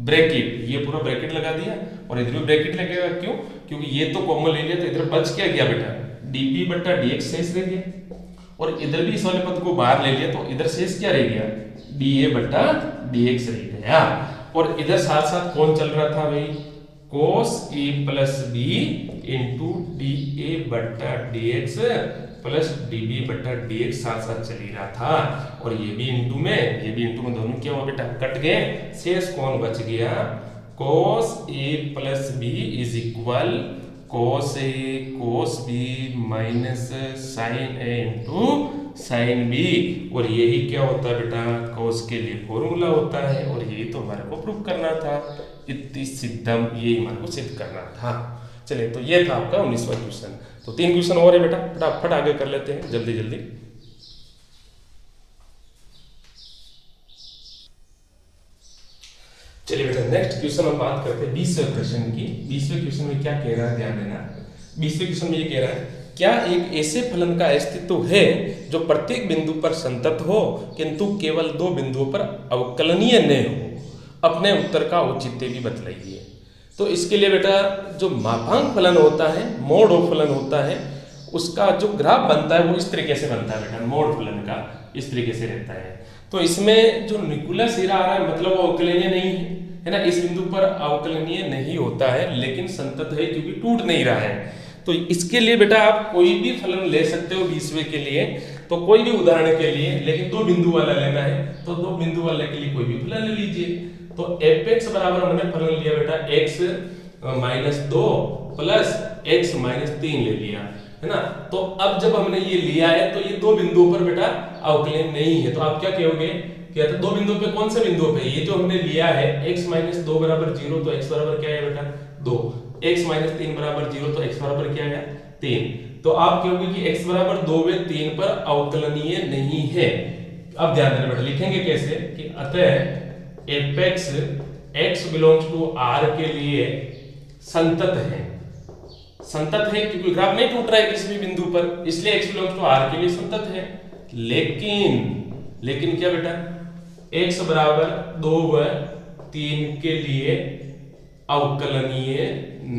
ब्रैकेट, ये पूरा ब्रैकेट लगा दिया, और इधर भी ब्रैकेट लगेगा, क्यों, क्योंकि ये तो कॉमन ले लिया, तो इधर बच क्या गया बेटा, dB बट्टा dx शेष रह गया, और इधर भी इस वाले पद को बाहर ले लिया तो इधर शेष क्या रह गया, dA बट्टा dx रह गया। और इधर साथ साथ कौन चल रहा था भाई, cos a plus B into D A बट्टा D X plus D B बट्टा डी एक्स साथ साथ चल ही रहा था, और ये भी इंटू में ये भी इंटू में, दोनों क्या हुआ बेटा, कट गए, शेष कौन बच गया, cos a plus B is equal cos a cos b minus sin a into sin b, और यही क्या होता है बेटा, cos के लिए फॉर्मूला होता है, और यही तो हमारे को प्रूव करना था, इतनी सिद्धम, यही हमारे को सिद्ध करना था। चलिए, तो ये था आपका 19वां क्वेश्चन। तो 3 क्वेश्चन और है बेटा, फटाफट आगे कर लेते हैं जल्दी जल्दी। चलिए बेटा, नेक्स्ट क्वेश्चन हम बात करते हैं 20वें क्वेश्चन की। 20वें क्वेश्चन में क्या कह रहा है, ध्यान देना। 20वें क्वेश्चन में ये कह रहा है, क्या एक ऐसे फलन का अस्तित्व है जो प्रत्येक बिंदु पर संतत हो किंतु केवल 2 बिंदुओं पर अवकलनीय न हो? अपने उत्तर का औचित्य भी बतलाइए। तो इसके लिए बेटा जो मापांक फलन होता है, मोड ऑफ फलन होता है, उसका जो ग्राफ बनता है वो इस तरीके से बनता है बेटा, मोड फलन का इस तरीके से रहता है। तो इसमें जो निकुलस सिरा आ रहा है मतलब वो अवकलनीय नहीं है ना, इस बिंदु पर अवकलनीय नहीं होता है, लेकिन संतत है क्योंकि टूट नहीं रहा है। तो इसके लिए बेटा आप कोई भी फलन ले सकते हो 20वें के लिए, तो कोई भी उदाहरण के लिए, लेकिन 2 बिंदु वाला लेना है, तो 2 बिंदु वाले के लिए कोई भी फलन ले लीजिए। तो fx बराबर हमने फलन लिया बेटा x minus 2 plus x minus 3 ले लिया, है ना। तो अब जब हमने ये लिया है तो ये 2 बिंदुओं पर बेटा अवकलन नहीं है, तो आप क्या कहोगे, क्या था 2 बिंदुओं पे, कौन से बिंदुओं पे, ये जो हमने लिया है x माइनस 2 बराबर 0, तो x बराबर क्या है बेटा 2, x माइनस 3 बराबर 0, तो x बराबर क्या है 3। तो आप कहोगे कि x बराबर 2 व 3 पर अवकलनीय नहीं है। अब ध्यान देना बेटा, लिखेंगे कैसे कि अतः fx x belongs to r के लिए संतत है, संतत है क्योंकि ग्राफ नहीं टूट रहा है किसी भी बिंदु पर, इसलिए x बिलोंग्स टू r के लिए संतत है। लेकिन क्या बेटा, x बराबर 2 व 3 के लिए अवकलनीय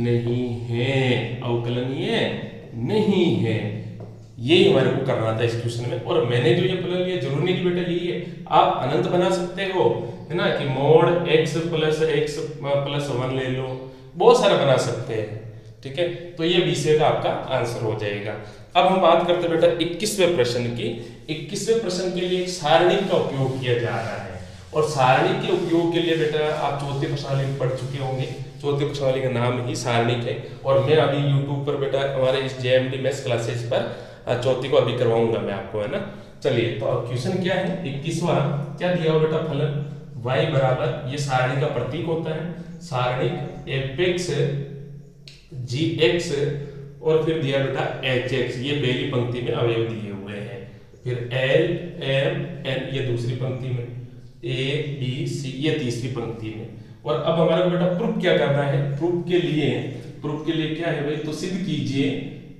नहीं है, अवकलनीय नहीं है, यही हमारे को करना था इस क्वेश्चन में। और मैंने जो ये फलन लिया, जरूरी नहीं कि बेटा यही है, आप अनंत बना सकते हो, है ना, कि mode x plus x plus 1 ले लो, बहुत सारा बना सकते हैं, ठीक है। तो ये 20वें का आपका आंसर हो जाएगा। अब हम बात करते हैं बेटा 21वें प्रश्न की। 21वें प्रश्न के लिए एक सारणी का उपयोग किया जा रहा है, और सारणी के उपयोग के लिए बेटा आप चौथी प्रश्नावली में पढ़ चुके होंगे, चौथी प्रश्नावली का नाम ही सारणी है, और मैं अभी YouTube पर बेटा हमारे इस JMD मैथ्स क्लासेस पर चौथी को अभी करवाऊंगा मैं आपको, है ना। चलिए, तो अब क्वेश्चन क्या है, 21वां, क्या दिया हुआ बेटा फलन y बराबर, ये सारणी का प्रतीक होता है, सारणी fx gx, और फिर दिया बेटा hx, ये पहली पंक्ति में अवयव दिए हुए हैं, फिर l m n ये दूसरी पंक्ति में, a b c ये तीसरी पंक्ति में। और अब हमारे को बेटा प्रूफ क्या करना है, प्रूफ के लिए क्या है भाई, तो सिद्ध कीजिए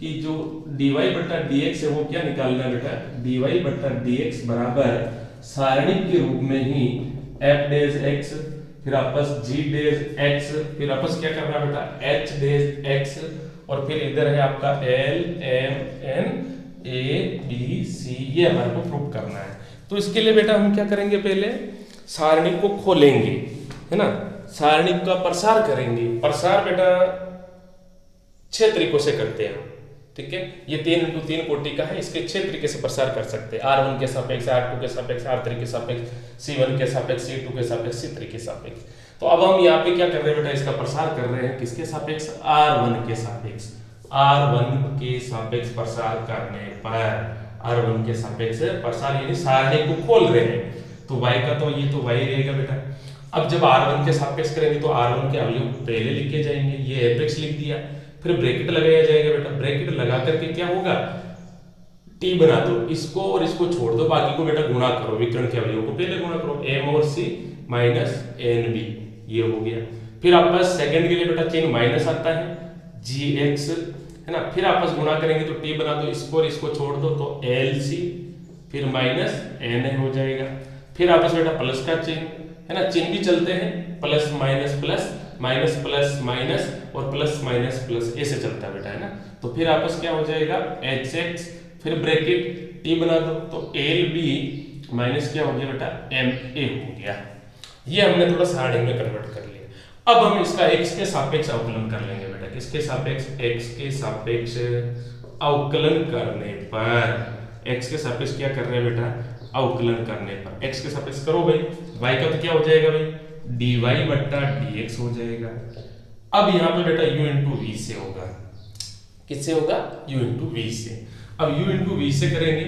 कि जो dy बट्टा dx है वो क्या निकालना है बेटा, dy बट्टा dx बराबर सारणी के रूप में ही f डेज x, फिर आपस g डेज x, फिर आपस क्या करना है बेटा h डेज x, और फिर इधर है आपका l m n a b c, ये हमारे को प्रूफ करना है। तो इसके लिए बेटा हम क्या करेंगे, पहले सारणी को खोलेंगे, है ना, सारणी का प्रसार करेंगे। प्रसार बेटा 6 तरीकों से करते हैं, ठीक है। ये 3x3 कोटि का है, इसके 6 तरीके से प्रसार कर सकते हैं, r1 के सापेक्ष, r2 के सापेक्ष, r3 के सापेक्ष, c1 के सापेक्ष, c2 के सापेक्ष, c3 के सापेक्ष। तो अब हम यहाँ पे क्या कर रहे हैं बेटा, इसका प्रसार कर रहे हैं किसके सापेक्ष, r1 के सापेक्ष, r1 के सापेक्ष प्रसार करने पर, r1 के सापेक्ष प्रसार यानी सारणी को खोल रहे हैं, तो y का तो ये तो y रहेगा बेटा। अब जब r1 के सापेक्ष करेंगे तो r1 के अवयव पहले लिखे जाएंगे, ये fx लिख दिया, फिर ब्रैकेट लगाया जाएगा बेटा, ब्रैकेट लगा करके क्या होगा, t बना दो, इसको और इसको छोड़ दो, बाकी को बेटा गुणा करो, विकर्ण के अवयव को पहले गुणा करो, m और c माइनस nb, ये हो गया। फिर आपस सेकंड के लिए बेटा चिन्ह माइनस आता है, gx, है ना, फिर आपस गुणा करेंगे तो t बना दो, इसको और इसको छोड़ दो तो lc, फिर माइनस n हो जाएगा। फिर आपस बेटा प्लस का चिन्ह, है ना, चिन्ह भी चलते हैं, plus minus plus, minus plus minus, और प्लस माइनस प्लस, ऐसे चलता है बेटा, है ना। तो फिर आपस क्या हो जाएगा hx, फिर ब्रैकेट t बना दो तो lb माइनस क्या हो गया बेटा ma हो गया। ये हमने थोड़ा सारणी में कन्वर्ट कर लिया। अब हम इसका x के सापेक्ष अवकलन कर लेंगे बेटा। किसके सापेक्ष? x के सापेक्ष अवकलन करने पर, x के सापेक्ष क्या कर रहे हैं बेटा? अवकलन करने पर x के सापेक्ष करो भाई, y का तो क्या हो जाएगा भाई? dy बट्टा dx हो जाएगा। अब यहाँ पे बेटा u इंटू v से होगा। किससे होगा? u इंटू v से। अब u इंटू v से करेंगे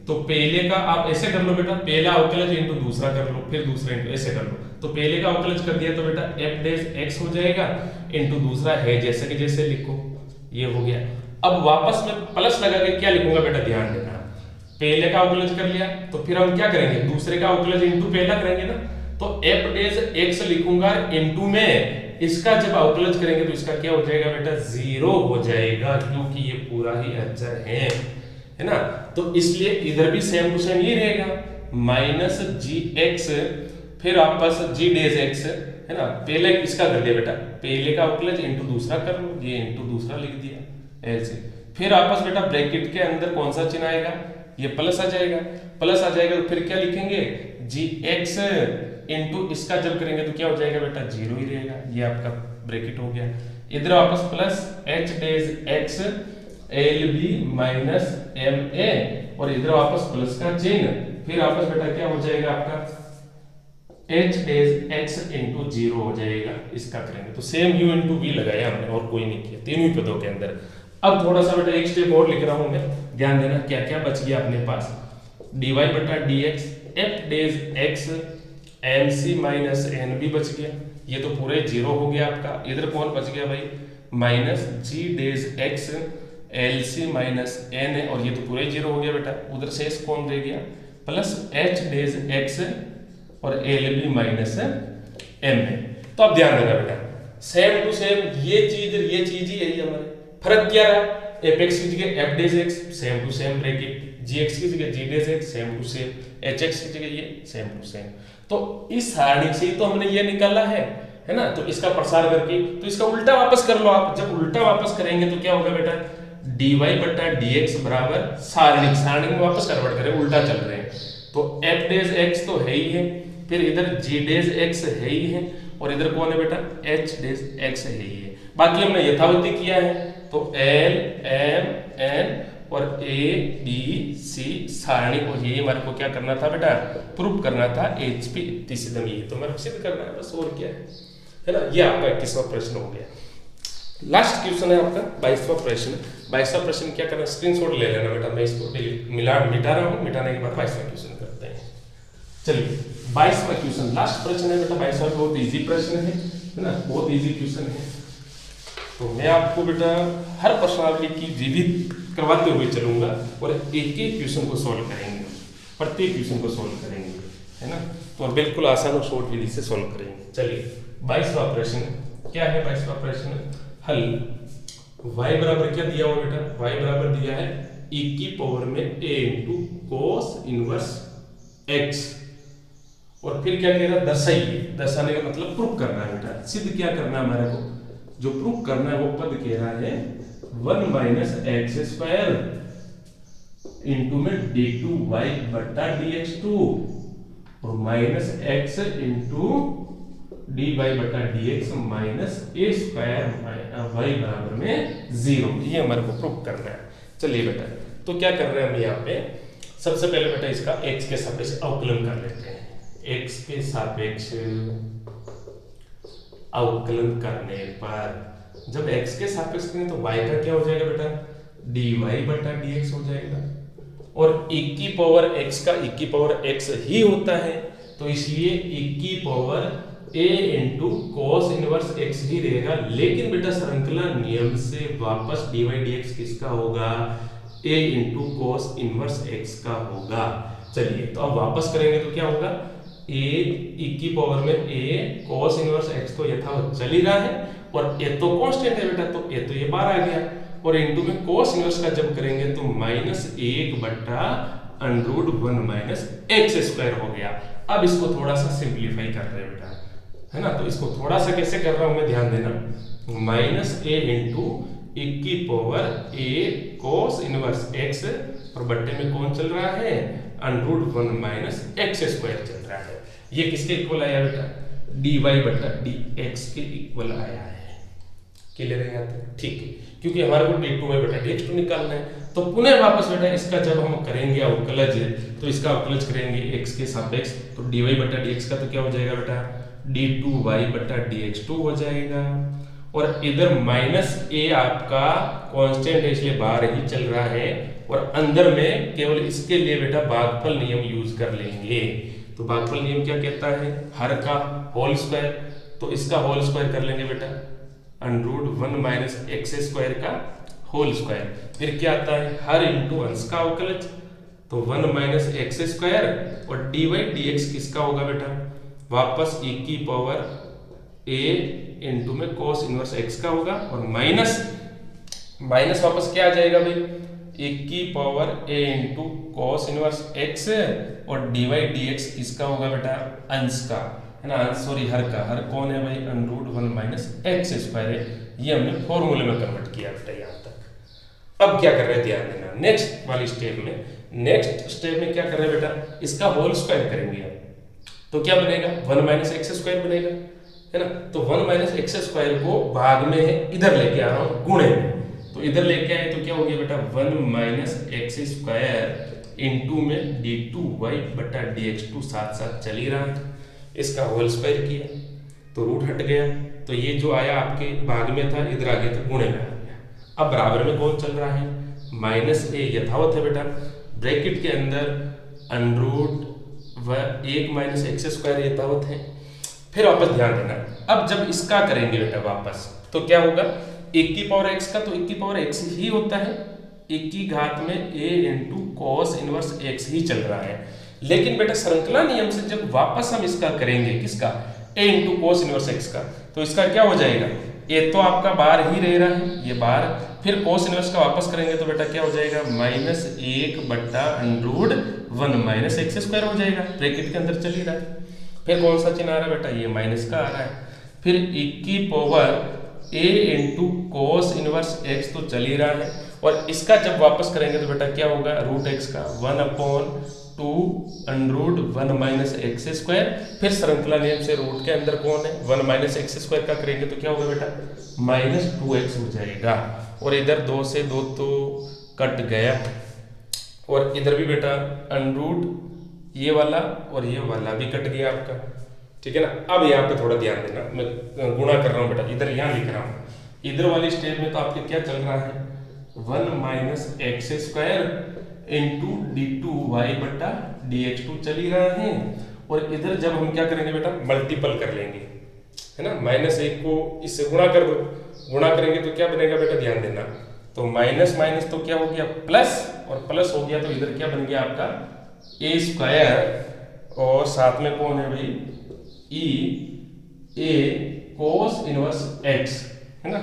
तो पहले का आप ऐसे कर लो बेटा, पहला अवकलज इंटू दूसरा कर लो, फिर दूसरा इंटू, ऐसे कर लो। तो पहले का अवकलज कर दिया तो बेटा f डैश x हो जाएगा इंटू दूसरा है जैसे कि जैसे लिखो, ये हो गया। अब वापस में प्लस लगा के क्या लिखूंगा बेटा? ध्यान देना, पहले का अवकलज कर लिया तो फिर हम क्या करेंगे? दूसरे का अवकलज इंटू पहला करेंगे ना, तो f डैश x लिखूंगा इंटू में इसका जब अवकलज करेंगे तो इसका क्या हो जाएगा बेटा? 0 हो जाएगा, क्योंकि ये पूरा ही अचर है ना। तो इसलिए इधर भी सेम टू सेम ये रहेगा, माइनस gx फिर आपस g डैश x है ना। पहले इसका कर दिया बेटा, पहले का अवकलज इंटू दूसरा कर लो, ये इंटू दूसरा लिख दिया ऐसे। फिर आपस बेटा ब्रैकेट के अंदर कौन सा चिन्ह आएगा? ये प्लस आ जाएगा, प्लस आ जाएगा तो फिर क्या लिखेंगे? gx इंटू इसका जब करेंगे तो क्या हो जाएगा बेटा? 0 ही रहेगा, ये आपका ब्रैकेट हो गया। इधर वापस plus h dash x LB minus MA और इधर वापस प्लस का चिन्ह, फिर वापस बेटा क्या हो जाएगा आपका? h डैश x इंटू 0 हो जाएगा। इसका करेंगे तो सेम u इंटू v लगाया हमने और कोई नहीं किया तीनों ही पदों के अंदर। अब थोड़ा सा बेटा एक स्टेप और लिख रहा हूं मैं, ध्यान देना क्या क्या बच गया अपने पास। dy बटा dx f dash x mc minus nb बच गया, ये तो पूरे 0 हो गया आपका। इधर कौन बच गया भाई? Minus g dash x LC minus n है और ये तो पूरे 0 हो गया बेटा। उधर शेष कौन रह गया? प्लस h डैश x और LB माइनस m है। तो अब ध्यान देना बेटा, सेम टू सेम ये चीज ही है हमारे। फर्क क्या रहा? fx की जगह f dash x same to same bracket, gx की जगह g dash x same to same, hx की जगह ये सेम टू सेम। तो इस सारणी से ही तो हमने ये निकाला है ना। तो इसका प्रसार करके तो इसका उल्टा वापस कर लो आप। जब उल्टा वापस करेंगे तो क्या होगा बेटा? dy बटा dx बराबर सारणी में वापस कन्वर्ट करें, उल्टा चल रहे हैं तो f डैश x तो है ही है, फिर इधर g डैश x है ही है और इधर कौन है बेटा? h डैश x है ही है। बाकी हमने यथावती किया है तो L M N और A B C सारणी को ये हमारे को क्या करना था बेटा? प्रूफ करना था HP इतनी सिद्धम, ये तो हमारे सिद्ध करना है बस, और क्या है ना। ये आपका 21वां प्रश्न हो गया। लास्ट क्वेश्चन है आपका 22वां प्रश्न। 22वां प्रश्न क्या करना? स्क्रीनशॉट ले लेना बेटा, मैं इसको मिटा रहा हूँ, मिटाने के बाद 22वां क्वेश्चन करते हैं। चलिए 22वां क्वेश्चन लास्ट प्रश्न है बेटा। 22वां बहुत इजी प्रश्न है ना, बहुत इजी क्वेश्चन है। तो मैं आपको बेटा हर प्रश्नावली की विविध करवाते हुए चलूंगा और एक एक क्वेश्चन को सॉल्व करेंगे, प्रत्येक क्वेश्चन को सॉल्व करेंगे, है ना। तो बिल्कुल आसान और शॉर्ट विधि से सॉल्व करेंगे। चलिए 22वां प्रश्न क्या है? 22वां प्रश्न हल। y बराबर क्या दिया हुआ बेटा? y बराबर दिया है e की पावर में a into cos inverse x और फिर क्या कह रहा है? दर्शाइए। दर्शाने का मतलब प्रूफ करना है बेटा, सिद्ध क्या करना है हमारे को? जो प्रूफ करना है वो पद कह रहा है 1 माइनस एक्स स्क्वायर इंटू में d2y बटा dx2 और माइनस x इंटू dy बटा dx minus a square y बराबर में 0, ये हमारे को प्रूफ करना है। चलिए बेटा तो क्या कर रहे हैं हम यहाँ पे? सबसे पहले बेटा इसका x के सापेक्ष अवकलन कर लेते हैं। x के सापेक्ष अवकलन करने पर जब x के सापेक्ष करें तो y का क्या हो जाएगा बेटा? dy बटा dx हो जाएगा और e की पावर x का e की पावर x ही होता है तो इसलिए e की power a into cos inverse x ही रहेगा। लेकिन बेटा श्रृंखला नियम से वापस dy dx किसका होगा? a into cos inverse x का होगा। चलिए तो अब वापस करेंगे तो क्या होगा? a e की पावर में a cos इनवर्स x तो यथावत चल ही रहा है और a तो कांस्टेंट है बेटा, तो a तो ये बाहर आ गया और इनटू में cos इनवर्स का जब करेंगे तो -1 बटा √1 माइनस x स्क्वायर हो गया। अब इसको थोड़ा सा सिंपलीफाई कर रहे हैं बेटा, है ना। तो इसको थोड़ा सा कैसे कर रहा हूं मैं, ध्यान देना। -a इंटू e की power a cos inverse x और बट्टे में कौन चल रहा है? √1 माइनस x स्क्वायर चल रहा है। ये किसके इक्वल आया बेटा? डी वाई बटा डी एक्स के इक्वल आया है। क्लियर है यहाँ तक? ठीक है, क्योंकि हमारे को डी टू वाई बटा डी एक्स टू निकालना है। तो पुनः वापस बेटा इसका जब हम करेंगे अवकलज, तो इसका अवकलज करेंगे एक्स के सापेक्ष, तो डी वाई बटा डी एक्स का तो क्या हो जाएगा बेटा, डी टू वाई बटा डी एक्स टू हो जाएगा। और इधर माइनस ए आपका कांस्टेंट है इसलिए बाहर ही चल रहा है, और अंदर में केवल इसके लिए बेटा भागफल नियम यूज कर लेंगे। तो भागफल नियम क्या कहता है, हर का होल स्क्वायर, तो इसका होल स्क्वायर कर लेंगे बेटा √1 माइनस एक्स स्क्वायर का होल स्क्वायर। फिर क्या आता है, हर इंटू अंश का अवकलज, तो 1 माइनस एक्स स्क्वायर, और डी वाई डी एक्स किसका होगा बेटा, वापस e की पावर a इंटू में cos इनवर्स x का होगा, और माइनस वापस क्या आ जाएगा भाई, e की power a into cos inverse x, और डी वाई डी एक्स किसका होगा बेटा, अंश का है ना, सॉरी हर का, हर कौन है भाई, √1 माइनस एक्स स्क्वायर है। ये हमने फॉर्मूले में कन्वर्ट किया बेटा यहाँ तक। अब क्या कर रहे हैं ध्यान देना, नेक्स्ट वाली स्टेप में क्या कर रहे हैं बेटा, इसका होल स्क्वायर करेंगे आप, तो क्या बनेगा, 1 माइनस एक्स स्क्वायर बनेगा, है ना। तो 1 माइनस एक्स स्क्वायर को भाग में है, इधर लेके आ रहा हूँ गुणे में, तो इधर लेके आए तो क्या हो गया बेटा, 1 माइनस एक्स स्क्वायर इंटू में डी टू वाई बटा डी एक्स टू साथ साथ चल ही रहा है, इसका होल स्क्वायर किया तो रूट हट गया, तो ये जो आया आपके भाग में था इधर आ गया तो गुणे में आ गया। अब बराबर में कौन चल रहा है, माइनस ए यथावत है बेटा, ब्रैकेट के अंदर √1 माइनस एक्स स्क्वायर यथावत है। फिर वापस ध्यान देना, अब जब इसका करेंगे बेटा वापस, तो क्या होगा, 1 की पावर x का तो 1 की पावर x ही होता है, 1 की घात में a into cos inverse x ही चल रहा है। लेकिन बेटा श्रृंखला नियम से जब वापस हम इसका करेंगे, किसका, a into cos inverse x का, तो इसका क्या हो जाएगा, a तो आपका बाहर ही रह रहा है, ये बाहर, फिर कॉस इनवर्स का वापस करेंगे तो बेटा क्या हो जाएगा, -1 बटा √1 माइनस एक्स स्क्वायर हो जाएगा, ब्रैकेट के अंदर चल ही रहा है। फिर कौन सा चिन्ह आ रहा है बेटा, ये माइनस का आ रहा है, फिर 1 की power a into cos inverse x तो चल ही रहा है, और इसका जब वापस करेंगे तो बेटा क्या होगा, √x का 1/2 √1 माइनस एक्स स्क्वायर, फिर श्रृंखला नियम से रूट के अंदर कौन है, 1 माइनस एक्स स्क्वायर का करेंगे तो क्या होगा बेटा, -2x हो जाएगा, और इधर 2 से 2 तो कट गया, और इधर भी बेटा ये वाला और ये वाला भी कट गया आपका, ठीक है ना। अब यहाँ पे थोड़ा ध्यान देना, मैं गुणा कर रहा हूँ बेटा, इधर यहाँ लिख रहा हूँ, इधर वाली स्टेप में तो आपके क्या चल रहा है, 1 minus X square into D two Y बटा डी एक्स टू चल ही रहा है, और इधर जब हम क्या करेंगे बेटा, मल्टीपल कर लेंगे, है ना, -1 को इससे गुणा कर दो, गुणा करेंगे तो क्या बनेगा बेटा, ध्यान देना, तो माइनस माइनस तो क्या हो गया प्लस, और प्लस हो गया तो इधर क्या बन गया आपका a स्क्वायर, और साथ में कौन है भाई, a cos इनवर्स x, है ना,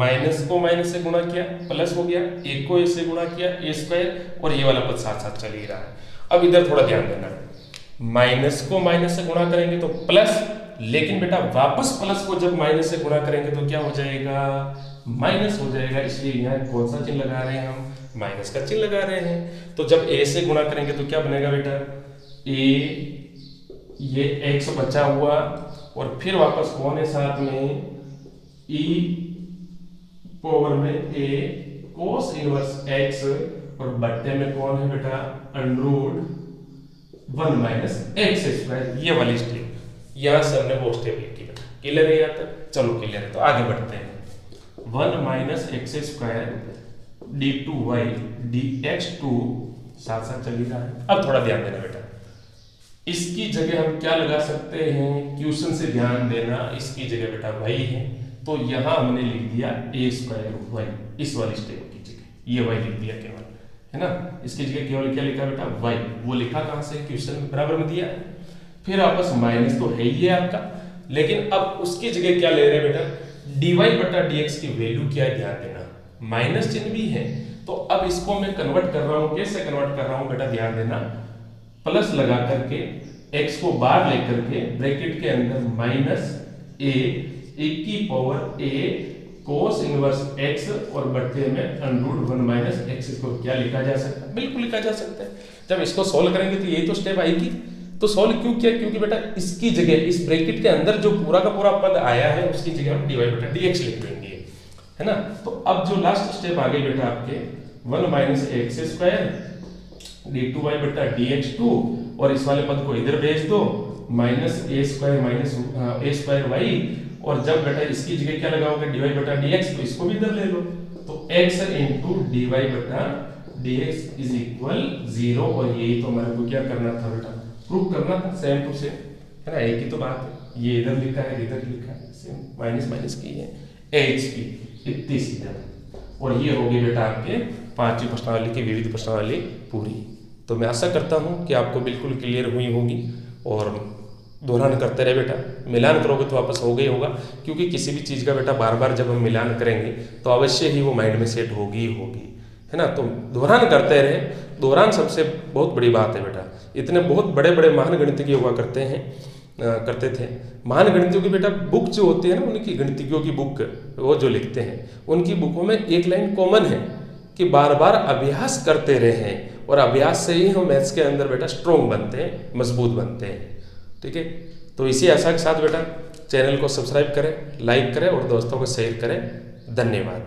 माइनस को माइनस से गुणा किया प्लस हो गया, a को a से गुणा किया a स्क्वायर, और ये वाला पद साथ साथ चल ही रहा है। अब इधर थोड़ा ध्यान देना, माइनस को माइनस से गुणा करेंगे तो प्लस, लेकिन बेटा वापस प्लस को जब माइनस से गुणा करेंगे तो क्या हो जाएगा, माइनस हो जाएगा, इसलिए यहाँ कौन सा चिन्ह लगा रहे हैं हम, माइनस का चिन्ह लगा रहे हैं। तो जब a से गुणा करेंगे तो क्या बनेगा बेटा, a ये x बचा हुआ, और फिर वापस कौन है साथ में, e पावर में a cos इनवर्स x, और बट्टे में कौन है बेटा, √1 माइनस एक्स स्क्वायर, ये वाली स्टेप, यहाँ से हमने वो स्टेप लिखी बेटा। क्लियर है यहाँ तक, चलो क्लियर है, तो आगे बढ़ते हैं। 1 minus X square D two Y D X two साथ साथ चल ही रहा है। अब थोड़ा ध्यान देना बेटा, इसकी जगह हम क्या लगा सकते हैं, क्वेश्चन से ध्यान देना, इसकी जगह बेटा y है, तो यहाँ हमने लिख दिया a स्क्वायर y, इस वाली स्टेप की जगह ये y लिख दिया केवल, है ना, इसकी जगह केवल क्या लिखा बेटा, y, वो लिखा कहाँ से, क्वेश्चन में बराबर में दिया है। फिर आपस माइनस तो है ही है आपका, लेकिन अब उसकी जगह क्या ले रहे हैं बेटा, dy बटा dx की वैल्यू क्या है, ध्यान देना, माइनस चिन्ह भी है, तो अब इसको मैं कन्वर्ट कर रहा हूँ, कैसे कन्वर्ट कर रहा हूँ बेटा, ध्यान देना, प्लस लगा करके x को बाहर लेकर के ब्रैकेट के अंदर -a 1 की power a cos inverse x, और बट्टे में √1 माइनस एक्स, इसको क्या लिखा जा सकता है, बिल्कुल लिखा जा सकता है। जब इसको सोल्व करेंगे तो यही तो स्टेप आएगी, तो सॉल्व क्यों किया, क्योंकि बेटा इसकी जगह इस ब्रैकेट के अंदर जो पूरा का पूरा पद आया है उसकी जगह हम dy बटा dx लिख देंगे, है ना। तो अब जो लास्ट स्टेप आ गई बेटा आपके 1 माइनस एक्स स्क्वायर d2y बटा dx2, और इस वाले पद को इधर भेज दो माइनस ए स्क्वायर माइनस ए स्क्वायर वाई, और जब बेटा इसकी जगह क्या लगाओगे dy बटा dx, तो इसको भी इधर ले लो, तो x इंटू dy बटा dx इज इक्वल 0, और यही तो हमारे को क्या करना था बेटा, प्रूव करना था सेम टू सेम, है ना। एक ही तो बात है, ये इधर लिखा है इधर लिखा है, सेम माइनस माइनस की है h की इतनी सीधा, और ये होगी बेटा आपके पांचवी प्रश्नावली की विविध प्रश्नावली पूरी। तो मैं आशा करता हूँ कि आपको बिल्कुल क्लियर हुई होगी, और दोहरान करते रहे बेटा, मिलान करोगे तो वापस होगा ही होगा, क्योंकि किसी भी चीज़ का बेटा बार बार जब हम मिलान करेंगे तो अवश्य ही वो माइंड में सेट होगी ही होगी, है ना। तो दोहरान करते रहे, दोहरान सबसे बहुत बड़ी बात है बेटा। इतने बहुत बड़े बड़े महान गणितज्ञ हुआ करते थे। महान गणितज्ञों की बेटा बुक जो होती है ना, उनकी गणितज्ञों की बुक वो जो लिखते हैं, उनकी बुकों में एक लाइन कॉमन है कि बार बार अभ्यास करते रहे, और अभ्यास से ही हम मैथ्स के अंदर बेटा स्ट्रोंग बनते हैं, मजबूत बनते हैं, ठीक है। तो इसी आशा के साथ बेटा चैनल को सब्सक्राइब करें, लाइक करें और दोस्तों को शेयर करें। धन्यवाद।